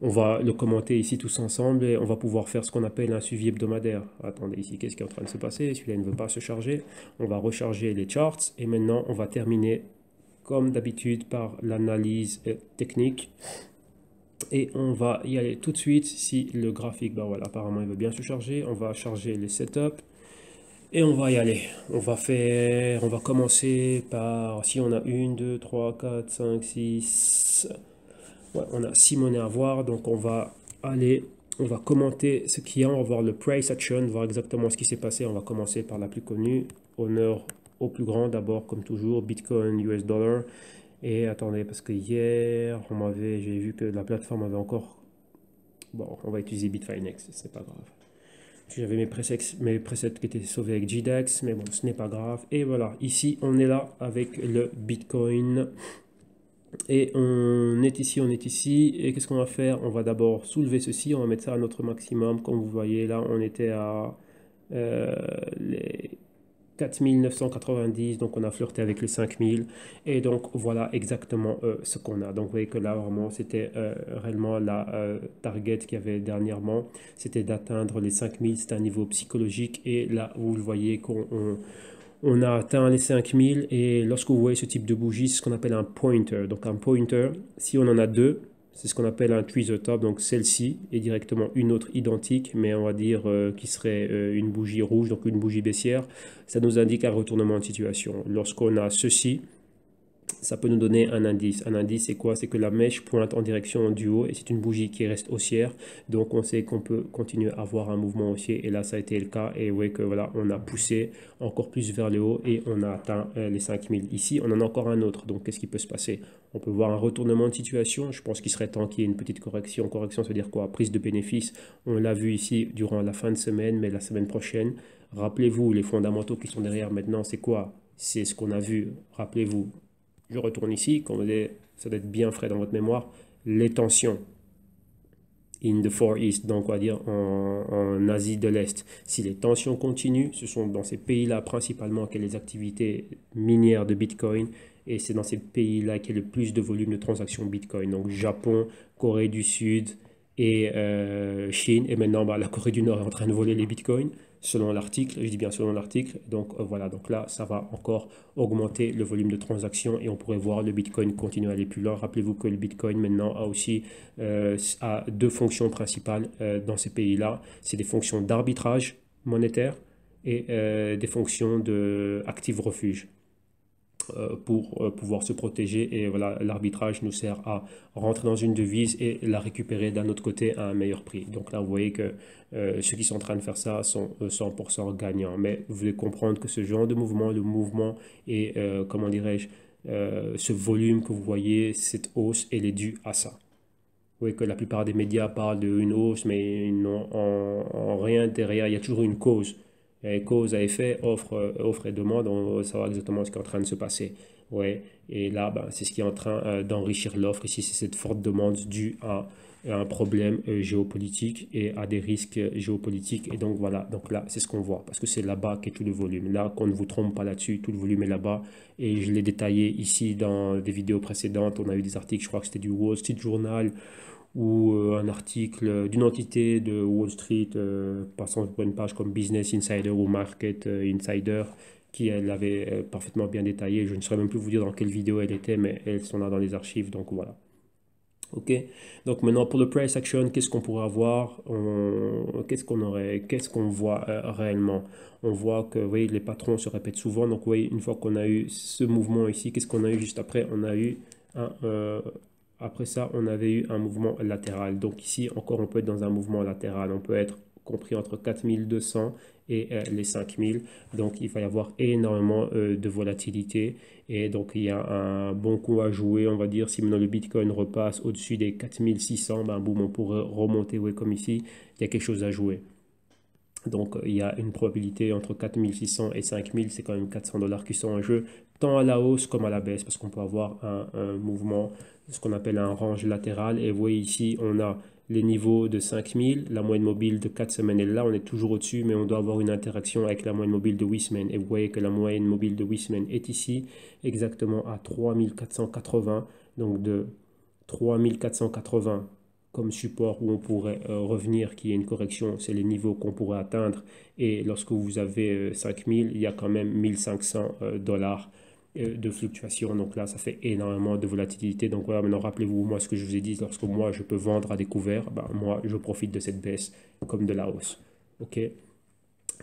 on va le commenter ici tous ensemble et on va pouvoir faire ce qu'on appelle un suivi hebdomadaire. Attendez ici, qu'est-ce qui est en train de se passer? Celui-là ne veut pas se charger. On va recharger les charts et maintenant on va terminer comme d'habitude par l'analyse technique. Et on va y aller tout de suite si le graphique, ben voilà, apparemment il veut bien se charger. On va charger les setups et on va y aller. On va commencer par, si on a 1, 2, 3, 4, 5, 6... Ouais, on a 6 monnaies à voir, donc on va aller, on va commenter ce qu'il y a, on va voir le price action, voir exactement ce qui s'est passé. On va commencer par la plus connue, honneur au plus grand d'abord, comme toujours, Bitcoin, US dollar. Et attendez, parce que hier, j'ai vu que la plateforme avait encore... Bon, on va utiliser Bitfinex, c'est pas grave. J'avais mes presets qui étaient sauvés avec GDAX, mais bon, ce n'est pas grave. Et voilà, ici, on est là avec le Bitcoin. Et on est ici, et qu'est-ce qu'on va faire? On va d'abord soulever ceci, on va mettre ça à notre maximum, comme vous voyez là, on était à les 4990, donc on a flirté avec les 5000, et donc voilà exactement ce qu'on a. Donc vous voyez que là, vraiment, c'était réellement la target qu'il y avait dernièrement, c'était d'atteindre les 5000, c'était un niveau psychologique, et là, vous le voyez qu'on a atteint les 5000 et lorsque vous voyez ce type de bougie, c'est ce qu'on appelle un pointer. Donc un pointer, si on en a deux, c'est ce qu'on appelle un tree the top. Donc celle-ci est directement une autre identique, mais on va dire qui serait une bougie rouge, donc une bougie baissière. Ça nous indique un retournement de situation. Lorsqu'on a ceci, ça peut nous donner un indice. Un indice, c'est quoi? C'est que la mèche pointe en direction du haut et c'est une bougie qui reste haussière. Donc, on sait qu'on peut continuer à avoir un mouvement haussier et là, ça a été le cas. Et vous voyez que voilà, on a poussé encore plus vers le haut et on a atteint les 5000. Ici, on en a encore un autre. Donc, qu'est-ce qui peut se passer? On peut voir un retournement de situation. Je pense qu'il serait temps qu'il y ait une petite correction. Correction, ça veut dire quoi? Prise de bénéfice. On l'a vu ici durant la fin de semaine, mais la semaine prochaine. Rappelez-vous, les fondamentaux qui sont derrière maintenant, c'est quoi? C'est ce qu'on a vu. Rappelez-vous. Je retourne ici, comme ça doit être bien frais dans votre mémoire, les tensions in the Far East, donc on va dire en Asie de l'Est. Si les tensions continuent, ce sont dans ces pays-là principalement qu'il y a les activités minières de Bitcoin et c'est dans ces pays-là qu'il y a le plus de volume de transactions Bitcoin. Donc Japon, Corée du Sud et Chine. Et maintenant, bah, la Corée du Nord est en train de voler les Bitcoins selon l'article, je dis bien selon l'article, donc voilà, donc là ça va encore augmenter le volume de transactions et on pourrait voir le Bitcoin continuer à aller plus loin. Rappelez-vous que le Bitcoin maintenant a aussi a deux fonctions principales dans ces pays-là, c'est des fonctions d'arbitrage monétaire et des fonctions d'actifs refuge pour pouvoir se protéger et voilà l'arbitrage nous sert à rentrer dans une devise et la récupérer d'un autre côté à un meilleur prix. Donc là vous voyez que ceux qui sont en train de faire ça sont 100% gagnants, mais vous devez comprendre que ce genre de mouvement, le mouvement et comment dirais-je ce volume que vous voyez, cette hausse, elle est due à ça. Vous voyez que la plupart des médias parlent d'une hausse mais non, en rien derrière, il y a toujours une cause. Et cause à effet, offre et demande, on va savoir exactement ce qui est en train de se passer. Ouais. Et là, ben, c'est ce qui est en train d'enrichir l'offre. Ici, c'est cette forte demande due à un problème géopolitique et à des risques géopolitiques. Et donc voilà, donc là, c'est ce qu'on voit, parce que c'est là-bas qu'est tout le volume. Là, qu'on ne vous trompe pas là-dessus, tout le volume est là-bas. Et je l'ai détaillé ici dans des vidéos précédentes. On a eu des articles, je crois que c'était du Wall Street Journal ou un article d'une entité de Wall Street, passant pour une page comme Business Insider ou Market Insider, qui elle avait parfaitement bien détaillé. Je ne saurais même plus vous dire dans quelle vidéo elle était, mais elles sont là dans les archives, donc voilà. Ok, donc maintenant pour le price action, qu'est-ce qu'on pourrait avoir? Qu'est-ce qu'on voit réellement? On voit que oui, les patrons se répètent souvent. Donc oui, une fois qu'on a eu ce mouvement ici, qu'est-ce qu'on a eu juste après? On a eu après ça, on avait eu un mouvement latéral. Donc ici encore, on peut être dans un mouvement latéral. On peut être compris entre 4200 et les 5000. Donc il va y avoir énormément de volatilité. Et donc, il y a un bon coup à jouer, on va dire. Si maintenant le Bitcoin repasse au-dessus des 4600, ben boum, on pourrait remonter, ouais, comme ici. Il y a quelque chose à jouer. Donc, il y a une probabilité entre 4600 et 5000, c'est quand même 400 dollars qui sont en jeu, tant à la hausse comme à la baisse, parce qu'on peut avoir un mouvement, ce qu'on appelle un range latéral. Et vous voyez ici, on a les niveaux de 5000, la moyenne mobile de 4 semaines est là, on est toujours au-dessus, mais on doit avoir une interaction avec la moyenne mobile de 8 semaines. Et vous voyez que la moyenne mobile de 8 semaines est ici, exactement à 3480, donc de 3480 comme support où on pourrait revenir, qui est une correction, c'est les niveaux qu'on pourrait atteindre. Et lorsque vous avez 5000, il y a quand même 1500 dollars de fluctuation. Donc là, ça fait énormément de volatilité. Donc voilà, maintenant rappelez-vous, moi, ce que je vous ai dit, lorsque moi, je peux vendre à découvert, ben, moi, je profite de cette baisse comme de la hausse. OK?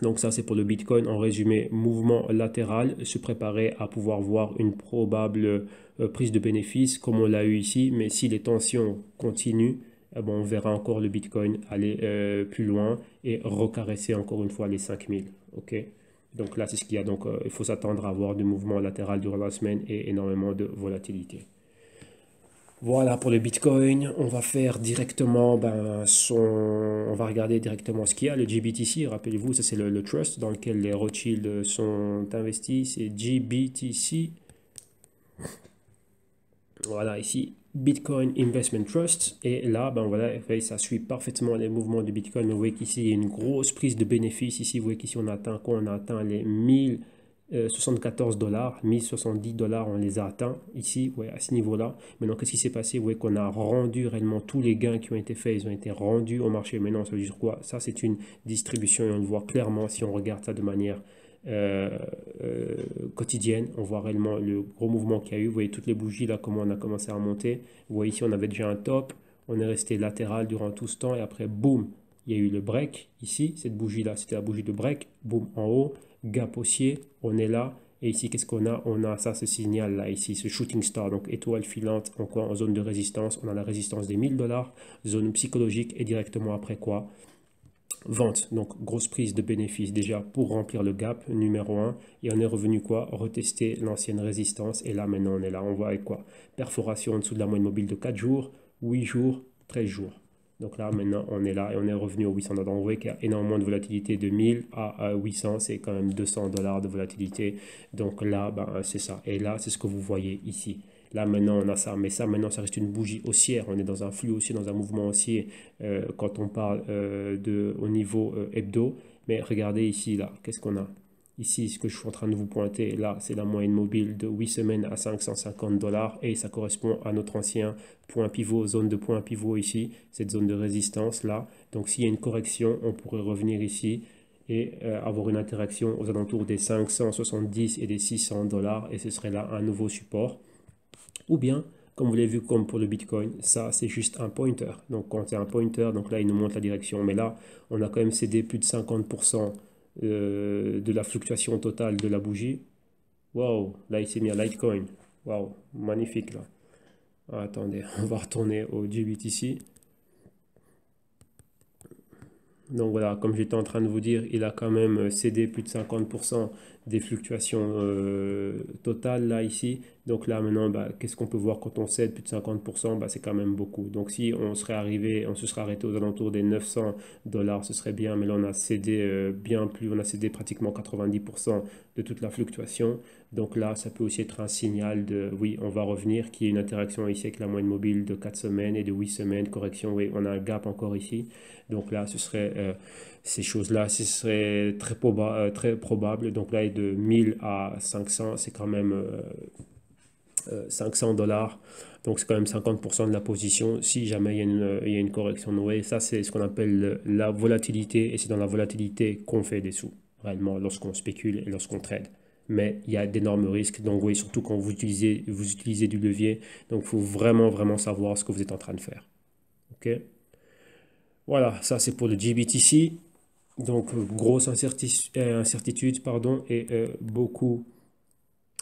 Donc ça, c'est pour le Bitcoin. En résumé, mouvement latéral, se préparer à pouvoir voir une probable prise de bénéfice comme on l'a eu ici. Mais si les tensions continuent, bon, on verra encore le Bitcoin aller plus loin et recaresser encore une fois les 5000. OK? Donc là, c'est ce qu'il y a. Donc il faut s'attendre à avoir du mouvement latéral durant la semaine et énormément de volatilité. Voilà pour le Bitcoin, on va faire directement on va regarder directement ce qu'il y a, le GBTC, rappelez-vous, ça c'est le trust dans lequel les Rothschild sont investis, c'est GBTC. Voilà ici, Bitcoin Investment Trust, et là, voilà, ça suit parfaitement les mouvements du Bitcoin, mais vous voyez qu'ici il y a une grosse prise de bénéfice, ici vous voyez qu'ici on atteint quoi? On a atteint les 1074 dollars, 1070 dollars, on les a atteints ici, ouais, à ce niveau-là. Maintenant, qu'est-ce qui s'est passé? Vous voyez qu'on a rendu réellement tous les gains qui ont été faits, ils ont été rendus au marché. Maintenant, ça veut dire quoi? Ça, c'est une distribution et on le voit clairement si on regarde ça de manière euh, quotidienne. On voit réellement le gros mouvement qu'il y a eu. Vous voyez toutes les bougies là, comment on a commencé à remonter. Vous voyez ici, on avait déjà un top, on est resté latéral durant tout ce temps et après, boum, il y a eu le break ici. Cette bougie là, c'était la bougie de break, boum, en haut, gap haussier, on est là. Et ici, qu'est-ce qu'on a? On a ça, ce signal là, ici, ce shooting star, donc étoile filante, encore en zone de résistance. On a la résistance des 1000 dollars, zone psychologique, et directement après quoi? Vente, donc grosse prise de bénéfice déjà pour remplir le gap numéro 1. Et on est revenu quoi? Retester l'ancienne résistance. Et là, maintenant, on est là. On voit avec quoi? Perforation en dessous de la moyenne mobile de 4 jours, 8 jours, 13 jours. Donc là, maintenant, on est là et on est revenu au 800 dollars. On voit qu'il y a énormément de volatilité de 1000 à 800. C'est quand même 200 dollars de volatilité. Donc là, c'est ça. Et là, c'est ce que vous voyez ici. Là, maintenant, on a ça. Mais ça, maintenant, ça reste une bougie haussière. On est dans un flux haussier, dans un mouvement haussier quand on parle au niveau hebdo. Mais regardez ici, là, qu'est-ce qu'on a? Ici, ce que je suis en train de vous pointer, là, c'est la moyenne mobile de 8 semaines à 550 dollars et ça correspond à notre ancien point pivot, zone de point pivot ici, cette zone de résistance là. Donc, s'il y a une correction, on pourrait revenir ici et avoir une interaction aux alentours des 570 et des 600 dollars et ce serait là un nouveau support. Ou bien, comme vous l'avez vu, comme pour le Bitcoin, ça c'est juste un pointer. Donc quand c'est un pointer, donc là il nous montre la direction. Mais là, on a quand même cédé plus de 50% de la fluctuation totale de la bougie. Waouh, là il s'est mis à Litecoin. Waouh, magnifique là. Ah, attendez, on va retourner au GBTC. Donc voilà, comme j'étais en train de vous dire, il a quand même cédé plus de 50% des fluctuations totales là ici. Donc là maintenant, qu'est-ce qu'on peut voir quand on cède plus de 50%? C'est quand même beaucoup. Donc si on serait arrivé, on se serait arrêté aux alentours des 900 $, ce serait bien, mais là on a cédé bien plus, on a cédé pratiquement 90% de toute la fluctuation. Donc là, ça peut aussi être un signal de, oui, on va revenir, qu'il y ait une interaction ici avec la moyenne mobile de 4 semaines et de 8 semaines, correction, oui, on a un gap encore ici. Donc là, ce serait ces choses-là, ce serait très probable. Donc là, de 1000 à 500, c'est quand même 500 $. Donc c'est quand même 50% de la position si jamais il y a une correction. Oui, ça c'est ce qu'on appelle la volatilité et c'est dans la volatilité qu'on fait des sous, réellement, lorsqu'on spécule et lorsqu'on trade. Mais il y a d'énormes risques. Donc oui, surtout quand vous utilisez du levier. Donc il faut vraiment, vraiment savoir ce que vous êtes en train de faire. OK? Voilà, ça c'est pour le GBTC. Donc grosse incertitude, pardon, et beaucoup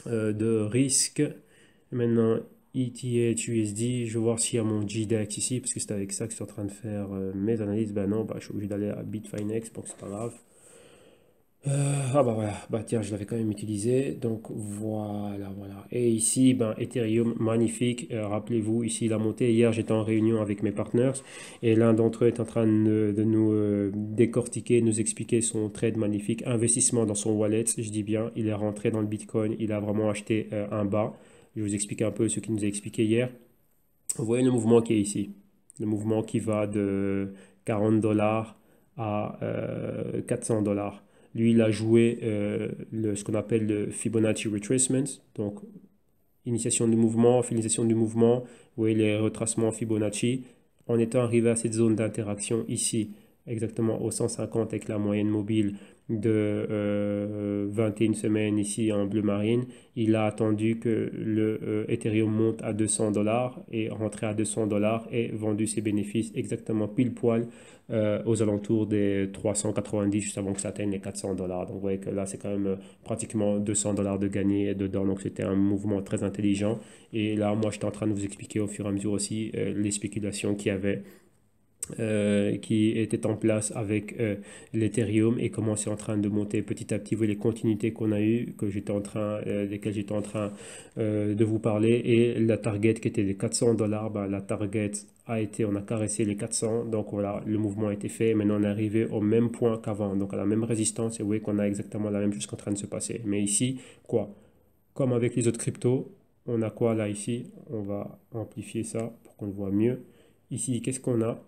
de risques. Maintenant, ETH, USD, je vais voir s'il y a mon GDAX ici, parce que c'est avec ça que je suis en train de faire mes analyses. Ben non, je suis obligé d'aller à Bitfinex, donc c'est pas grave. Voilà, tiens, je l'avais quand même utilisé, donc voilà, voilà. Et ici, Ethereum, magnifique. Rappelez-vous, ici, la montée. Hier, j'étais en réunion avec mes partners, et l'un d'entre eux est en train de nous décortiquer, nous expliquer son trade magnifique, investissement dans son wallet, je dis bien. Il est rentré dans le Bitcoin, il a vraiment acheté un bas. Je vais vous expliquer un peu ce qu'il nous a expliqué hier. Vous voyez le mouvement qui est ici. Le mouvement qui va de 40 $ à 400 $. Lui, il a joué ce qu'on appelle le Fibonacci Retracement. Donc, initiation du mouvement, finalisation du mouvement. Vous voyez les retracements Fibonacci. En étant arrivé à cette zone d'interaction ici, exactement au 150 avec la moyenne mobile de 21 semaines ici en bleu marine, il a attendu que le Ethereum monte à 200 $ et rentré à 200 $ et vendu ses bénéfices exactement pile poil aux alentours des 390 juste avant que ça atteigne les 400 $. Donc vous voyez que là c'est quand même pratiquement 200 $ de gagné dedans, donc c'était un mouvement très intelligent. Et là moi j'étais en train de vous expliquer au fur et à mesure aussi les spéculations qu'il y avait qui était en place avec l'Ethereum et comment c'est en train de monter petit à petit. Vous voyez les continuités qu'on a eues, desquelles j'étais en train de vous parler, et la target qui était des 400 $, la target on a caressé les 400, donc voilà, le mouvement a été fait. Maintenant on est arrivé au même point qu'avant, donc à la même résistance, et vous voyez qu'on a exactement la même chose qui est en train de se passer. Mais ici, quoi? Comme avec les autres cryptos, on a quoi là ici? On va amplifier ça pour qu'on le voit mieux. Ici, qu'est-ce qu'on a?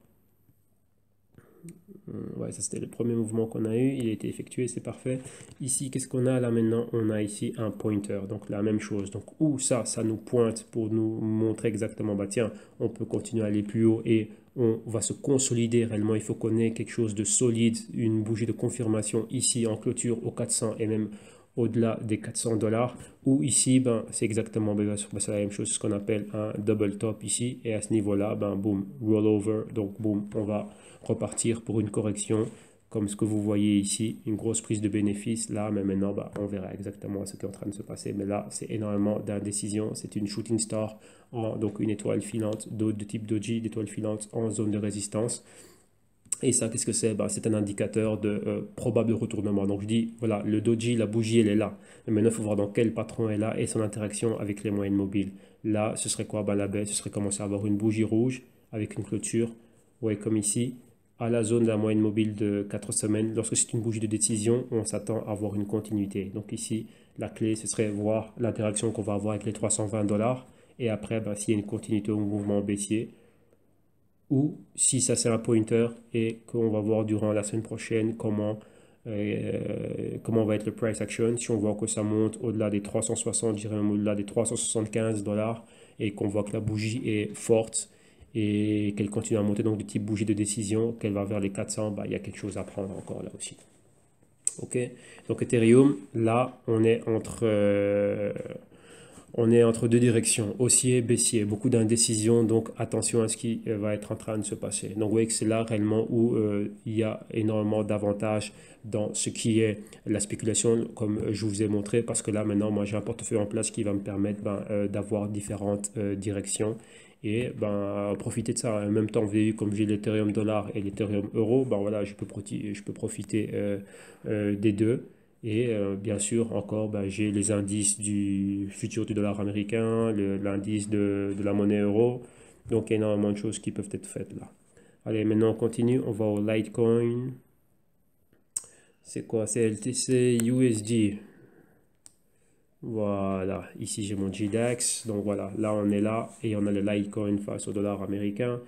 Ouais, ça c'était le premier mouvement qu'on a eu, il a été effectué, c'est parfait. Ici, qu'est-ce qu'on a là maintenant? On a ici un pointer, donc la même chose. Donc où ça nous pointe pour nous montrer exactement, tiens, on peut continuer à aller plus haut et on va se consolider réellement. Il faut qu'on ait quelque chose de solide, une bougie de confirmation ici en clôture au 400 et même au-delà des 400 $. Ou ici, c'est exactement c'est la même chose, ce qu'on appelle un double top ici. Et à ce niveau-là, boom, rollover. Donc boom, on va repartir pour une correction comme ce que vous voyez ici, une grosse prise de bénéfice là, mais maintenant on verra exactement ce qui est en train de se passer. Mais là, c'est énormément d'indécision, c'est une shooting star, donc une étoile filante de type doji, d'étoile filante en zone de résistance. Et ça, qu'est-ce que c'est? C'est un indicateur de probable retournement. Donc je dis, voilà, le doji, la bougie, elle est là. Mais maintenant, il faut voir dans quel patron elle est là et son interaction avec les moyennes mobiles. Là, ce serait quoi? La baisse, ce serait commencer à avoir une bougie rouge avec une clôture, ouais, comme ici, à la zone de la moyenne mobile de 4 semaines. Lorsque c'est une bougie de décision, on s'attend à avoir une continuité. Donc ici, la clé, ce serait voir l'interaction qu'on va avoir avec les 320 $. Et après, s'il y a une continuité au mouvement baissier, ou si ça c'est un pointer et qu'on va voir durant la semaine prochaine comment va être le price action. Si on voit que ça monte au-delà des 360, je dirais même au-delà des 375 $ et qu'on voit que la bougie est forte et qu'elle continue à monter, donc du type bougie de décision, qu'elle va vers les 400, il y a quelque chose à prendre encore là aussi. Ok, donc Ethereum, là on est entre deux directions, haussier, baissier, beaucoup d'indécision, donc attention à ce qui va être en train de se passer. Donc vous voyez que c'est là réellement où il y a énormément d'avantages dans ce qui est la spéculation, comme je vous ai montré, parce que là maintenant, moi j'ai un portefeuille en place qui va me permettre d'avoir différentes directions et profiter de ça. En même temps, vous avez vu, comme j'ai l'Ethereum dollar et l'Ethereum euro, voilà, je peux profiter des deux. Et bien sûr, encore, ben, j'ai les indices du futur du dollar américain, l'indice de la monnaie euro. Donc, il y a énormément de choses qui peuvent être faites là. Allez, maintenant on continue. On va au Litecoin. C'est quoi? C'est LTC USD. Voilà, ici j'ai mon GDAX. Donc voilà, là on est là et on a le Litecoin face au dollar américain.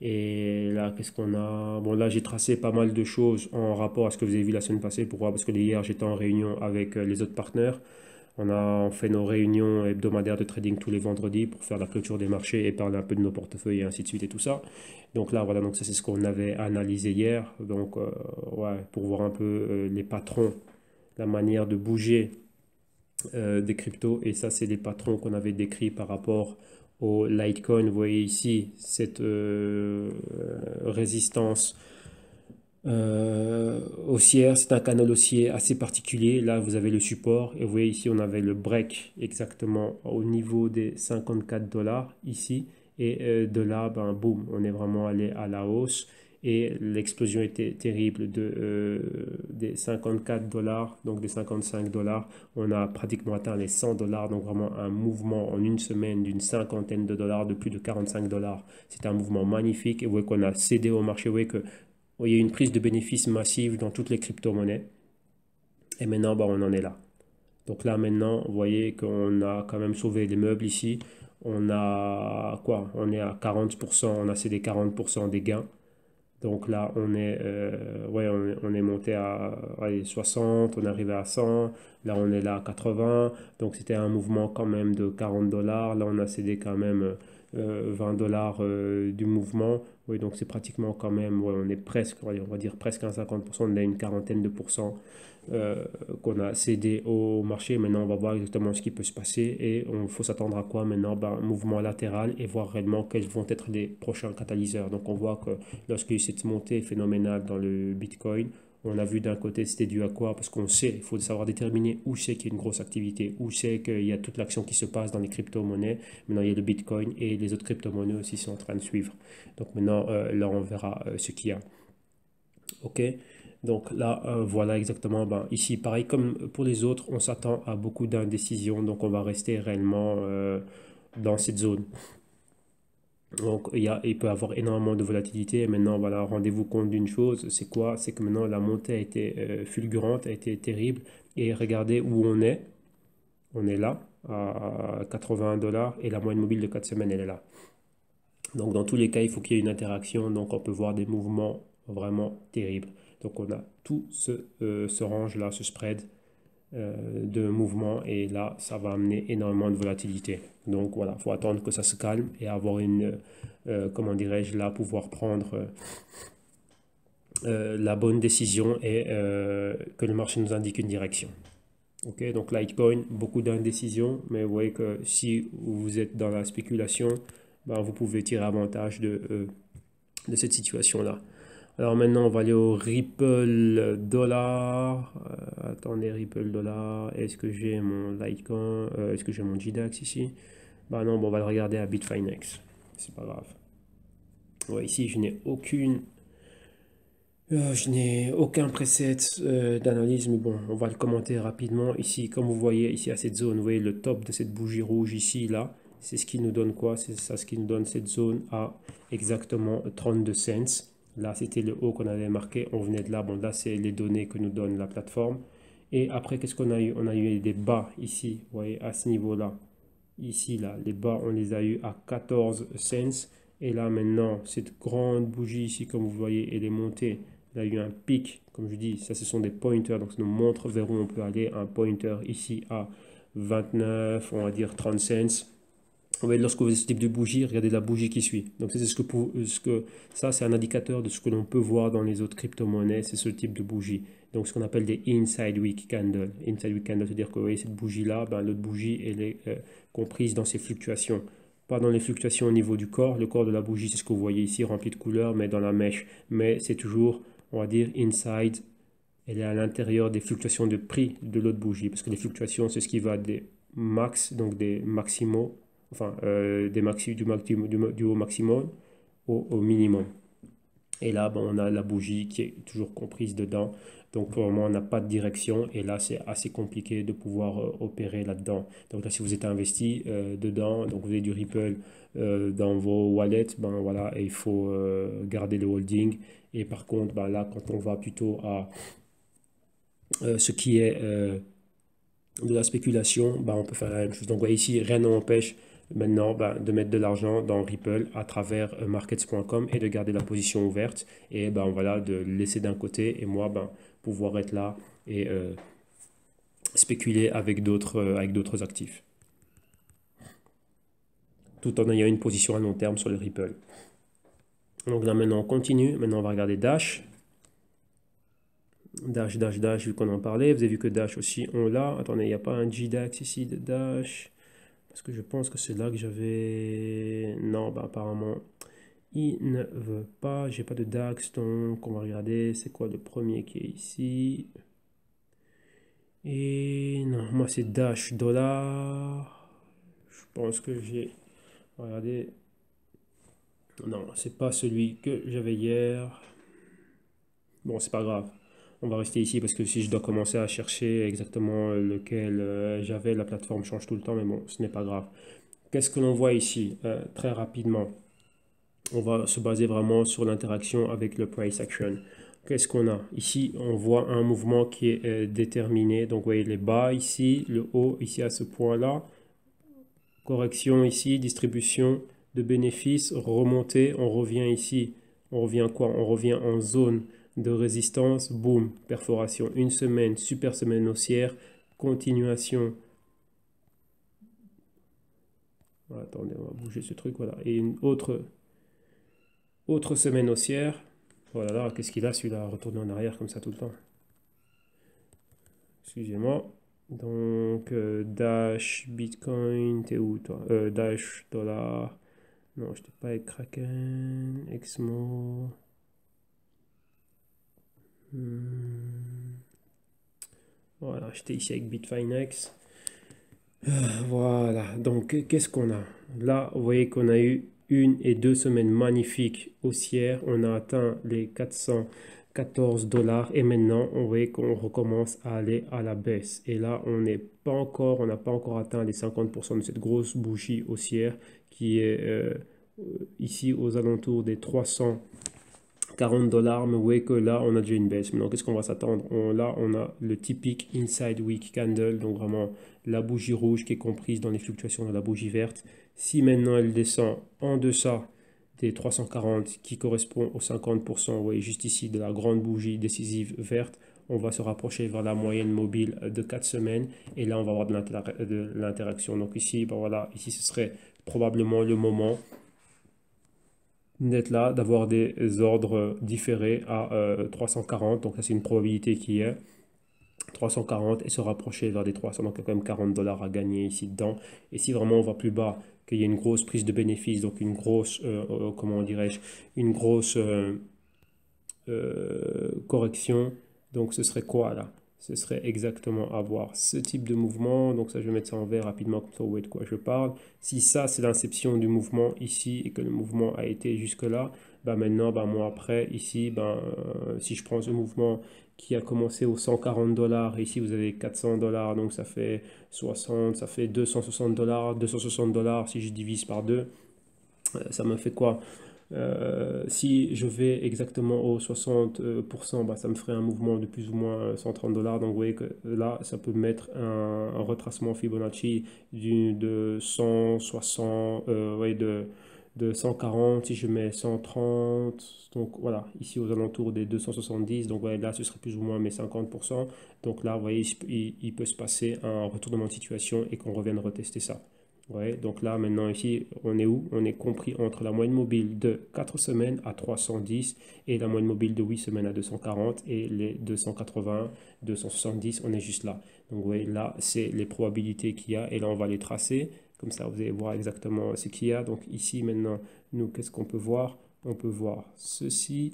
Et là, qu'est-ce qu'on a? Bon, là j'ai tracé pas mal de choses en rapport à ce que vous avez vu la semaine passée pour voir, parce que hier j'étais en réunion avec les autres partenaires. On fait nos réunions hebdomadaires de trading tous les vendredis pour faire la clôture des marchés et parler un peu de nos portefeuilles et ainsi de suite et tout ça. Donc là, voilà, donc ça c'est ce qu'on avait analysé hier. Donc, ouais, pour voir un peu les patrons, la manière de bouger des cryptos. Et ça, c'est les patrons qu'on avait décrits par rapport au Litecoin. Vous voyez ici cette résistance haussière. C'est un canal haussier assez particulier. Là, vous avez le support. Et vous voyez ici, on avait le break exactement au niveau des 54 dollars ici. Et de là, ben, boum, on est vraiment allé à la hausse. Et l'explosion était terrible des 54 dollars, donc des 55 dollars. On a pratiquement atteint les 100 dollars, donc vraiment un mouvement en une semaine d'une cinquantaine de dollars, de plus de 45 dollars. C'est un mouvement magnifique. Et vous voyez qu'on a cédé au marché. Vous voyez que il y a eu une prise de bénéfices massive dans toutes les crypto-monnaies. Et maintenant, bah, on en est là. Donc là, maintenant, vous voyez qu'on a quand même sauvé les meubles ici. On a quoi? On est à 40%, on a cédé 40% des gains. Donc là, ouais, on est monté à allez, 60, on est arrivé à 100. Là, on est là à 80. Donc c'était un mouvement quand même de 40 dollars. Là, on a cédé quand même 20 dollars du mouvement. Oui, donc c'est pratiquement quand même, ouais, on est presque, on va dire presque à 50%, on a une quarantaine de pourcents qu'on a cédé au marché. Maintenant, on va voir exactement ce qui peut se passer et il faut s'attendre à quoi maintenant? Ben, un mouvement latéral et voir réellement quels vont être les prochains catalyseurs. Donc, on voit que lorsqu'il y a eu cette montée phénoménale dans le Bitcoin, on a vu d'un côté c'était dû à quoi? Parce qu'on sait, il faut savoir déterminer où c'est qu'il y a une grosse activité, où c'est qu'il y a toute l'action qui se passe dans les crypto-monnaies. Maintenant, il y a le Bitcoin et les autres crypto-monnaies aussi sont en train de suivre. Donc maintenant, là, on verra ce qu'il y a. OK? Donc là, voilà exactement. Ben, ici, pareil comme pour les autres, on s'attend à beaucoup d'indécisions. Donc on va rester réellement dans cette zone. Donc il peut y avoir énormément de volatilité. Et maintenant, voilà, rendez-vous compte d'une chose, c'est quoi? C'est que maintenant la montée a été fulgurante, a été terrible. Et regardez où on est. On est là, à 81 dollars, et la moyenne mobile de 4 semaines, elle est là. Donc dans tous les cas, il faut qu'il y ait une interaction. Donc on peut voir des mouvements vraiment terribles. Donc on a tout ce range-là, ce spread de mouvement, et là, ça va amener énormément de volatilité. Donc voilà, il faut attendre que ça se calme et avoir comment dirais-je, là, pouvoir prendre la bonne décision et que le marché nous indique une direction. Ok, donc Litecoin, beaucoup d'indécision, mais vous voyez que si vous êtes dans la spéculation, ben, vous pouvez tirer avantage de cette situation-là. Alors maintenant, on va aller au Ripple dollar. Attendez, Ripple dollar. Est-ce que j'ai mon Litecoin? Est-ce que j'ai mon GDAX ici? Bah non, bon, on va le regarder à Bitfinex. C'est pas grave. Ouais, ici, je n'ai aucun preset d'analyse, mais bon, on va le commenter rapidement. Ici, comme vous voyez, ici à cette zone, vous voyez le top de cette bougie rouge ici, là. C'est ce qui nous donne quoi? C'est ça ce qui nous donne cette zone à exactement 32 cents. Là, c'était le haut qu'on avait marqué. On venait de là. Bon, là, c'est les données que nous donne la plateforme. Et après, qu'est-ce qu'on a eu? On a eu des bas ici, vous voyez, à ce niveau-là. Ici, là, les bas, on les a eu à 14 cents. Et là, maintenant, cette grande bougie ici, comme vous voyez, elle est montée. Il y a eu un pic, comme je dis, ça ce sont des pointers, donc ça nous montre vers où on peut aller. Un pointer ici à 29, on va dire 30 cents. En fait, lorsque vous avez ce type de bougie, regardez la bougie qui suit. Donc c'est ça, c'est un indicateur de ce que l'on peut voir dans les autres crypto-monnaies, c'est ce type de bougie. Donc ce qu'on appelle des inside week candles. Inside week candle, c'est-à-dire que vous voyez cette bougie-là, ben, l'autre bougie, elle est comprise dans ces fluctuations. Pas dans les fluctuations au niveau du corps. Le corps de la bougie, c'est ce que vous voyez ici, rempli de couleurs, mais dans la mèche. Mais c'est toujours, on va dire, inside. Elle est à l'intérieur des fluctuations de prix de l'autre bougie. Parce que les fluctuations, c'est ce qui va des max, donc des maximaux, enfin du haut maximum au minimum. Et là, on a la bougie qui est toujours comprise dedans. Donc pour le moment, on n'a pas de direction. Et là, c'est assez compliqué de pouvoir opérer là-dedans. Donc là, si vous êtes investi dedans, donc vous avez du Ripple dans vos wallets, voilà, et il faut garder le holding. Et par contre, là, quand on va plutôt à ce qui est de la spéculation, on peut faire la même chose. Donc ouais, ici, rien n'empêche maintenant de mettre de l'argent dans Ripple à travers markets.com et de garder la position ouverte et voilà, de le laisser d'un côté et moi pouvoir être là et spéculer avec d'autres actifs tout en ayant une position à long terme sur le Ripple. Donc là maintenant on continue, maintenant on va regarder Dash. Dash, vu qu'on en parlait, vous avez vu que Dash aussi on l'a. Attendez, il n'y a pas un GDAX ici de Dash? Parce que je pense que c'est là que j'avais... Non, apparemment, il ne veut pas. J'ai pas de DAX, donc on va regarder. C'est quoi le premier qui est ici? Et non, moi c'est Dash dollar. Je pense que j'ai... Regardez. Non, c'est pas celui que j'avais hier. Bon, c'est pas grave. On va rester ici parce que si je dois commencer à chercher exactement lequel j'avais, la plateforme change tout le temps, mais bon, ce n'est pas grave. Qu'est-ce que l'on voit ici? Très rapidement, on va se baser vraiment sur l'interaction avec le price action. Qu'est-ce qu'on a? Ici, on voit un mouvement qui est déterminé. Donc, vous voyez les bas ici, le haut ici à ce point-là. Correction ici, distribution de bénéfices, remontée. On revient ici. On revient quoi? On revient en zone de résistance. Boum, perforation. Une semaine, super semaine haussière. Continuation. Attendez, on va bouger ce truc. Voilà. Et une autre semaine haussière. Voilà, là, qu'est-ce qu'il a celui-là? Retourner en arrière comme ça tout le temps. Excusez-moi. Donc, Dash, Bitcoin, t'es où toi? Dash, dollar. Non, je t'ai pas avec Kraken, Exmo. Voilà, j'étais ici avec Bitfinex. Voilà, donc qu'est-ce qu'on a? Là, vous voyez qu'on a eu une et deux semaines magnifiques haussières. On a atteint les 414 dollars et maintenant, on voit qu'on recommence à aller à la baisse. Et là, on n'a pas encore atteint les 50% de cette grosse bougie haussière qui est ici aux alentours des 340 dollars, mais vous voyez que là, on a déjà une baisse. Maintenant, qu'est-ce qu'on va s'attendre? Là, on a le typique Inside Week Candle, donc vraiment la bougie rouge qui est comprise dans les fluctuations de la bougie verte. Si maintenant elle descend en deçà des 340 qui correspond aux 50%, vous voyez juste ici de la grande bougie décisive verte, on va se rapprocher vers la moyenne mobile de 4 semaines et là on va avoir de l'interaction. Donc ici, voilà, ici ce serait probablement le moment d'être là, d'avoir des ordres différés à 340. Donc ça c'est une probabilité qui est 340 et se rapprocher vers des 300. Donc il y a quand même 40 dollars à gagner ici dedans. Et si vraiment on va plus bas, qu'il y a une grosse prise de bénéfice, donc une grosse, comment dirais-je, une grosse correction, donc ce serait quoi là? Ce serait exactement avoir ce type de mouvement. Donc ça, je vais mettre ça en vert rapidement, comme ça vous voyez de quoi je parle. Si ça, c'est l'inception du mouvement ici et que le mouvement a été jusque-là, maintenant, moi après, ici, si je prends ce mouvement qui a commencé aux 140 dollars, ici vous avez 400 dollars, donc ça fait 60, ça fait 260 dollars, 260 dollars si je divise par 2, ça me fait quoi? Si je vais exactement au 60%, ça me ferait un mouvement de plus ou moins 130 dollars. Donc vous voyez que là, ça peut mettre un retracement Fibonacci de 160, de 140, si je mets 130. Donc voilà, ici aux alentours des 270. Donc ouais, là, ce serait plus ou moins mes 50%. Donc là, vous voyez, il peut se passer un retournement de situation et qu'on revienne retester ça. Ouais, donc là, maintenant, ici, on est où? On est compris entre la moyenne mobile de 4 semaines à 310 et la moyenne mobile de 8 semaines à 240 et les 280, 270, on est juste là. Donc, vous voyez, là, c'est les probabilités qu'il y a et là, on va les tracer. Comme ça, vous allez voir exactement ce qu'il y a. Donc, ici, maintenant, nous, qu'est-ce qu'on peut voir? On peut voir ceci.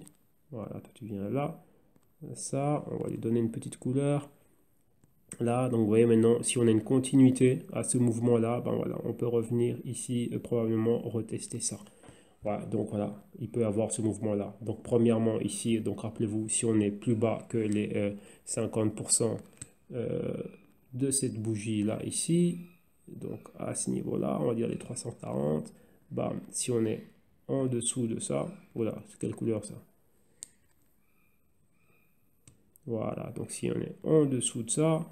Voilà, toi, tu viens là. Ça, on va lui donner une petite couleur. Là, donc vous voyez maintenant, si on a une continuité à ce mouvement-là, voilà, on peut revenir ici et probablement retester ça. Voilà, donc voilà, il peut avoir ce mouvement-là. Donc premièrement ici, donc rappelez-vous, si on est plus bas que les 50% euh, de cette bougie-là ici, donc à ce niveau-là, on va dire les 340, bam, si on est en dessous de ça, voilà, c'est quelle couleur ça? Voilà, donc si on est en dessous de ça,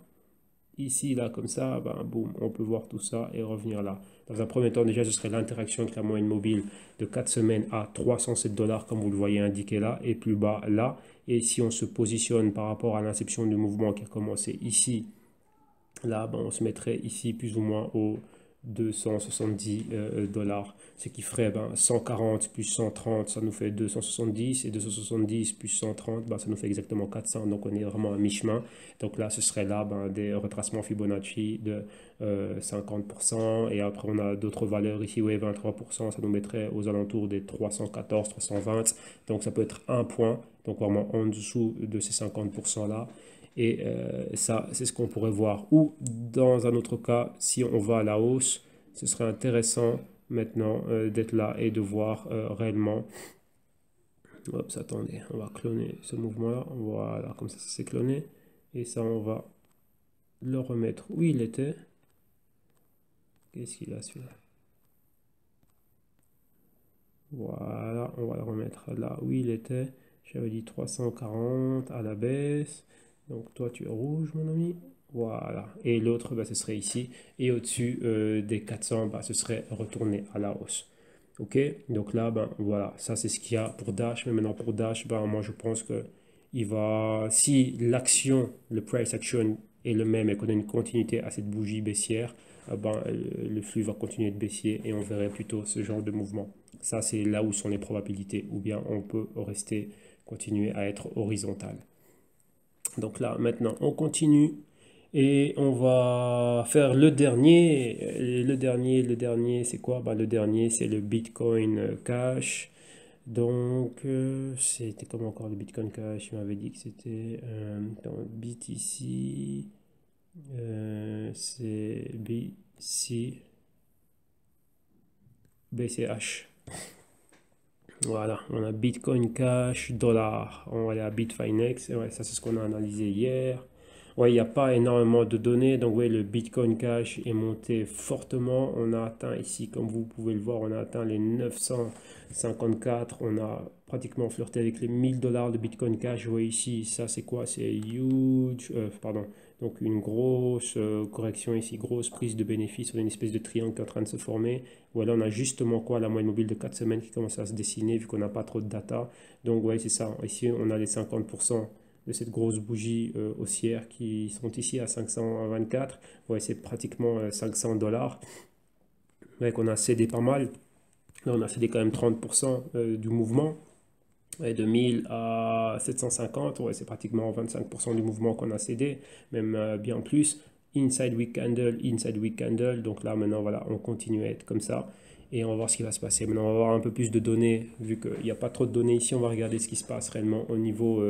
ici, là, comme ça, ben, boum, on peut voir tout ça et revenir là. Dans un premier temps, déjà, ce serait l'interaction avec la moyenne mobile de 4 semaines à 307 dollars, comme vous le voyez indiqué là, et plus bas là. Et si on se positionne par rapport à l'inception du mouvement qui a commencé ici, là, ben, on se mettrait ici plus ou moins au 270 dollars, ce qui ferait ben, 140 plus 130, ça nous fait 270, et 270 plus 130, ben, ça nous fait exactement 400, donc on est vraiment à mi-chemin. Donc là, ce serait là ben, des retracements Fibonacci de 50%, et après on a d'autres valeurs ici, ouais, 23%, ça nous mettrait aux alentours des 314, 320, donc ça peut être un point, donc vraiment en dessous de ces 50% là. Et ça, c'est ce qu'on pourrait voir. Ou dans un autre cas, si on va à la hausse, ce serait intéressant maintenant d'être là et de voir réellement. Hop, attendez, on va cloner ce mouvement-là. Voilà, comme ça c'est cloné. Et ça, on va le remettre où il était. Qu'est-ce qu'il a celui-là? Voilà, on va le remettre là où il était. J'avais dit 340 à la baisse. Donc toi, tu es rouge, mon ami. Voilà. Et l'autre, bah, ce serait ici. Et au-dessus des 400, bah, ce serait retourné à la hausse. Ok? Donc là, ben voilà, ça c'est ce qu'il y a pour Dash. Mais maintenant pour Dash, ben, moi je pense que il va, si l'action, le price action est le même et qu'on a une continuité à cette bougie baissière, ben, le flux va continuer de baissier et on verrait plutôt ce genre de mouvement. Ça, c'est là où sont les probabilités. Ou bien on peut rester, continuer à être horizontal. Donc là, maintenant, on continue et on va faire le dernier. Le dernier, c'est quoi? Bah, le dernier, c'est le Bitcoin Cash. Donc, c'était comment encore le Bitcoin Cash? Il m'avait dit que c'était dans BTC. C'est BCH. Voilà, on a Bitcoin Cash, dollar. On va aller à Bitfinex. Et ouais, ça, c'est ce qu'on a analysé hier. Ouais, il n'y a pas énormément de données. Donc, ouais, le Bitcoin Cash est monté fortement. On a atteint ici, comme vous pouvez le voir, on a atteint les 954. On a pratiquement flirté avec les 1000 dollars de Bitcoin Cash. Vous voyez ici, ça, c'est quoi? C'est huge. Pardon. Donc, une grosse correction ici, grosse prise de bénéfice. On a une espèce de triangle qui est en train de se former. Voilà, on a justement quoi, la moyenne mobile de 4 semaines qui commence à se dessiner vu qu'on n'a pas trop de data. Donc, ouais, c'est ça. Ici, on a les 50% de cette grosse bougie haussière qui sont ici à 524. Ouais, c'est pratiquement 500 dollars. Ouais, qu'on a cédé pas mal. Là, on a cédé quand même 30% du mouvement. Ouais, de 1000 à 750, ouais, c'est pratiquement 25% du mouvement qu'on a cédé, même bien plus. Inside week candle. Donc là, maintenant, voilà, on continue à être comme ça. Et on va voir ce qui va se passer. Maintenant, on va avoir un peu plus de données. Vu qu'il n'y a pas trop de données ici, on va regarder ce qui se passe réellement au niveau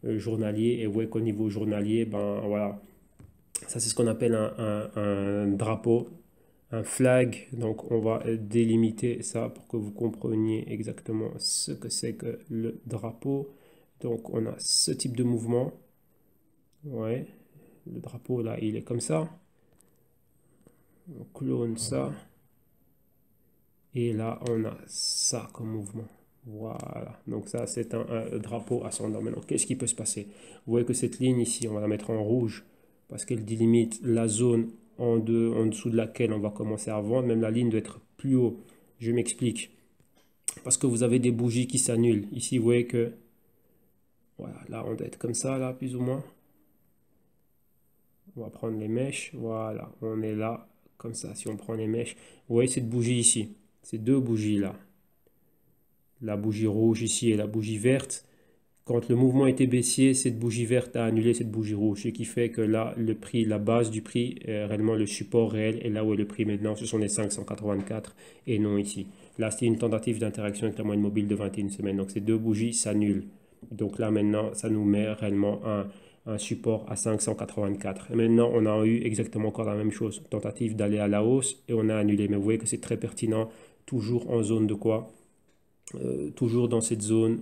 journalier. Et ouais, qu'au niveau journalier, ben voilà, ça c'est ce qu'on appelle un drapeau, un flag. Donc on va délimiter ça pour que vous compreniez exactement ce que c'est que le drapeau. Donc on a ce type de mouvement. Ouais, le drapeau là, il est comme ça. On clone ça. Et là, on a ça comme mouvement. Voilà. Donc ça, c'est un drapeau ascendant. Maintenant, qu'est-ce qui peut se passer? Vous voyez que cette ligne ici, on va la mettre en rouge parce qu'elle délimite la zone en dessous de laquelle on va commencer à vendre. Même la ligne doit être plus haut. Je m'explique. Parce que vous avez des bougies qui s'annulent. Ici, vous voyez que... Voilà, là, on doit être comme ça, là, plus ou moins. On va prendre les mèches. Voilà, on est là, comme ça. Si on prend les mèches, vous voyez cette bougie ici. Ces deux bougies là. La bougie rouge ici et la bougie verte. Quand le mouvement était baissier, cette bougie verte a annulé cette bougie rouge, ce qui fait que là, le prix, la base du prix, réellement le support réel, et là où est le prix maintenant, ce sont les 584 et non ici. Là, c'était une tentative d'interaction avec la moyenne mobile de 21 semaines. Donc ces deux bougies s'annulent. Donc là, maintenant, ça nous met réellement un support à 584. Et maintenant, on a eu exactement encore la même chose. Tentative d'aller à la hausse et on a annulé. Mais vous voyez que c'est très pertinent, toujours en zone de quoi? toujours dans cette zone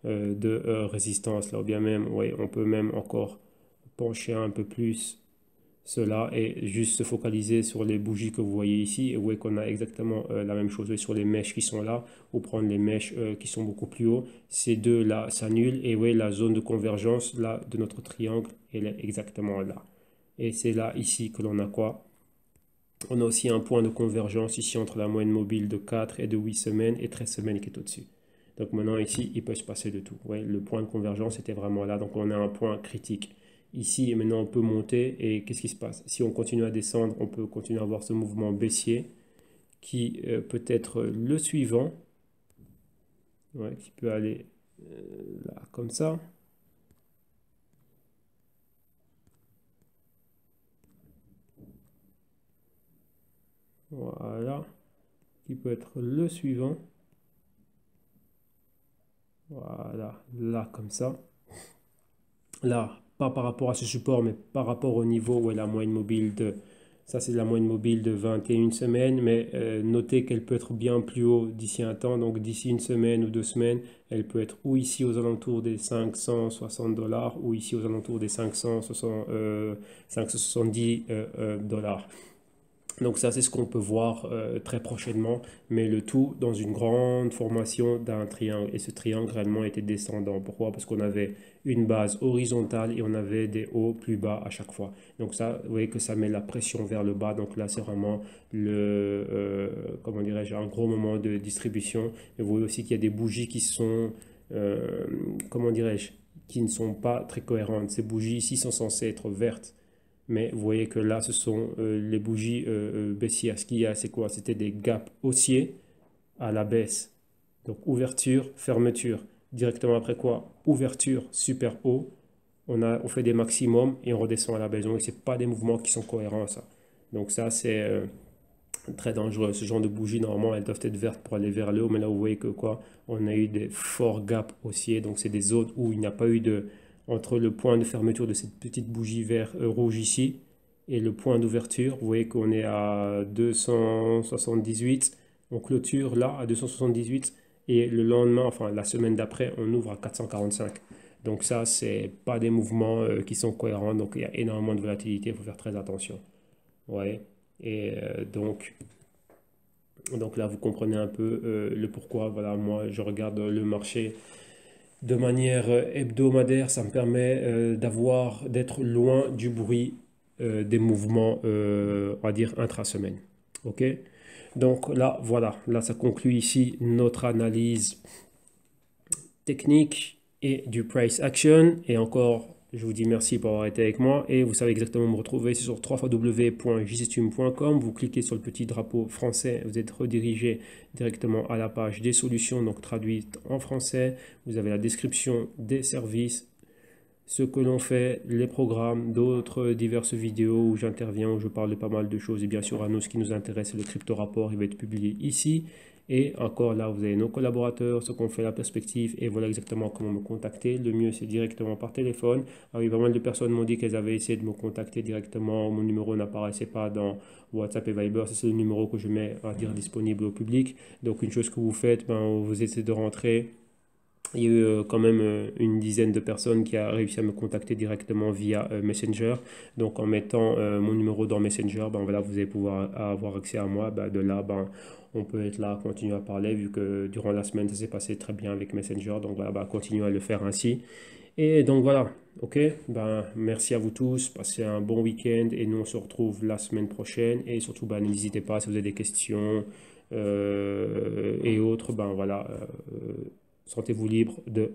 de résistance là, ou bien même, ouais, on peut même encore pencher un peu plus cela et juste se focaliser sur les bougies que vous voyez ici et vous voyez qu'on a exactement la même chose sur les mèches qui sont là ou prendre les mèches qui sont beaucoup plus haut, ces deux là s'annulent et vous voyez la zone de convergence là de notre triangle, elle est exactement là et c'est là ici que l'on a quoi? On a aussi un point de convergence ici entre la moyenne mobile de 4 et de 8 semaines et 13 semaines qui est au-dessus. Donc maintenant ici, il peut se passer de tout. Ouais, le point de convergence était vraiment là, donc on a un point critique. Ici, et maintenant on peut monter et qu'est-ce qui se passe? Si on continue à descendre, on peut continuer à avoir ce mouvement baissier qui peut être le suivant, ouais, qui peut aller là comme ça. Voilà, qui peut être le suivant. Voilà, là comme ça. Là, pas par rapport à ce support, mais par rapport au niveau où est la moyenne mobile de... Ça, c'est la moyenne mobile de 21 semaines, mais notez qu'elle peut être bien plus haut d'ici un temps. Donc, d'ici une semaine ou 2 semaines, elle peut être ou ici aux alentours des 560 dollars ou ici aux alentours des 570 dollars. Donc ça, c'est ce qu'on peut voir très prochainement, mais le tout dans une grande formation d'un triangle. Et ce triangle réellement était descendant. Pourquoi? Parce qu'on avait une base horizontale et on avait des hauts plus bas à chaque fois. Donc ça, vous voyez que ça met la pression vers le bas. Donc là, c'est vraiment comment dirais-je, un gros moment de distribution. Et vous voyez aussi qu'il y a des bougies qui sont, comment dirais-je, qui ne sont pas très cohérentes. Ces bougies ici sont censées être vertes. Mais vous voyez que là, ce sont les bougies baissières. Ce qu'il y a, c'est quoi? C'était des gaps haussiers à la baisse. Donc ouverture, fermeture. Directement après quoi? Ouverture, super haut. On fait des maximums et on redescend à la baisse. Donc ce n'est pas des mouvements qui sont cohérents, ça. Donc ça, c'est très dangereux. Ce genre de bougies, normalement, elles doivent être vertes pour aller vers le haut. Mais là, vous voyez que quoi? On a eu des forts gaps haussiers. Donc c'est des zones où il n'y a pas eu de entre le point de fermeture de cette petite bougie vert rouge ici et le point d'ouverture. Vous voyez qu'on est à 278. On clôture là à 278 et le lendemain, enfin la semaine d'après, on ouvre à 445. Donc ça, c'est pas des mouvements qui sont cohérents. Donc il y a énormément de volatilité, il faut faire très attention. Ouais. Et donc là, vous comprenez un peu le pourquoi. Voilà, moi, je regarde le marché de manière hebdomadaire, ça me permet d'être loin du bruit des mouvements, on va dire, intra-semaine. OK? Donc là, voilà, là, ça conclut ici notre analyse technique et du price action. Et encore, je vous dis merci pour avoir été avec moi et vous savez exactement me retrouver sur www.jcstume.com. Vous cliquez sur le petit drapeau français, vous êtes redirigé directement à la page des solutions, donc traduite en français. Vous avez la description des services, ce que l'on fait, les programmes, d'autres diverses vidéos où j'interviens, où je parle de pas mal de choses. Et bien sûr, à nous, ce qui nous intéresse, c'est le crypto rapport, il va être publié ici. Et encore là, vous avez nos collaborateurs, ce qu'on fait, la perspective, et voilà exactement comment me contacter. Le mieux, c'est directement par téléphone. Ah oui, pas mal de personnes m'ont dit qu'elles avaient essayé de me contacter directement. Mon numéro n'apparaissait pas dans WhatsApp et Viber. C'est le numéro que je mets à dire disponible au public. Donc, une chose que vous faites, ben, vous essayez de rentrer. Il y a eu quand même une dizaine de personnes qui a réussi à me contacter directement via Messenger. Donc en mettant mon numéro dans Messenger, ben, voilà, vous allez pouvoir avoir accès à moi. Ben, de là, ben, on peut être là, continuer à parler, vu que durant la semaine, ça s'est passé très bien avec Messenger. Donc voilà, ben, continuez à le faire ainsi. Et donc voilà, ok, ben, merci à vous tous, passez un bon week-end et nous on se retrouve la semaine prochaine. Et surtout, ben, n'hésitez pas si vous avez des questions et autres, ben voilà. Sentez-vous libre de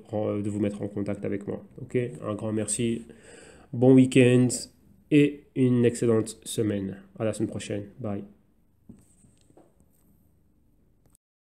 vous mettre en contact avec moi. Ok, un grand merci, bon week-end et une excellente semaine. À la semaine prochaine. Bye.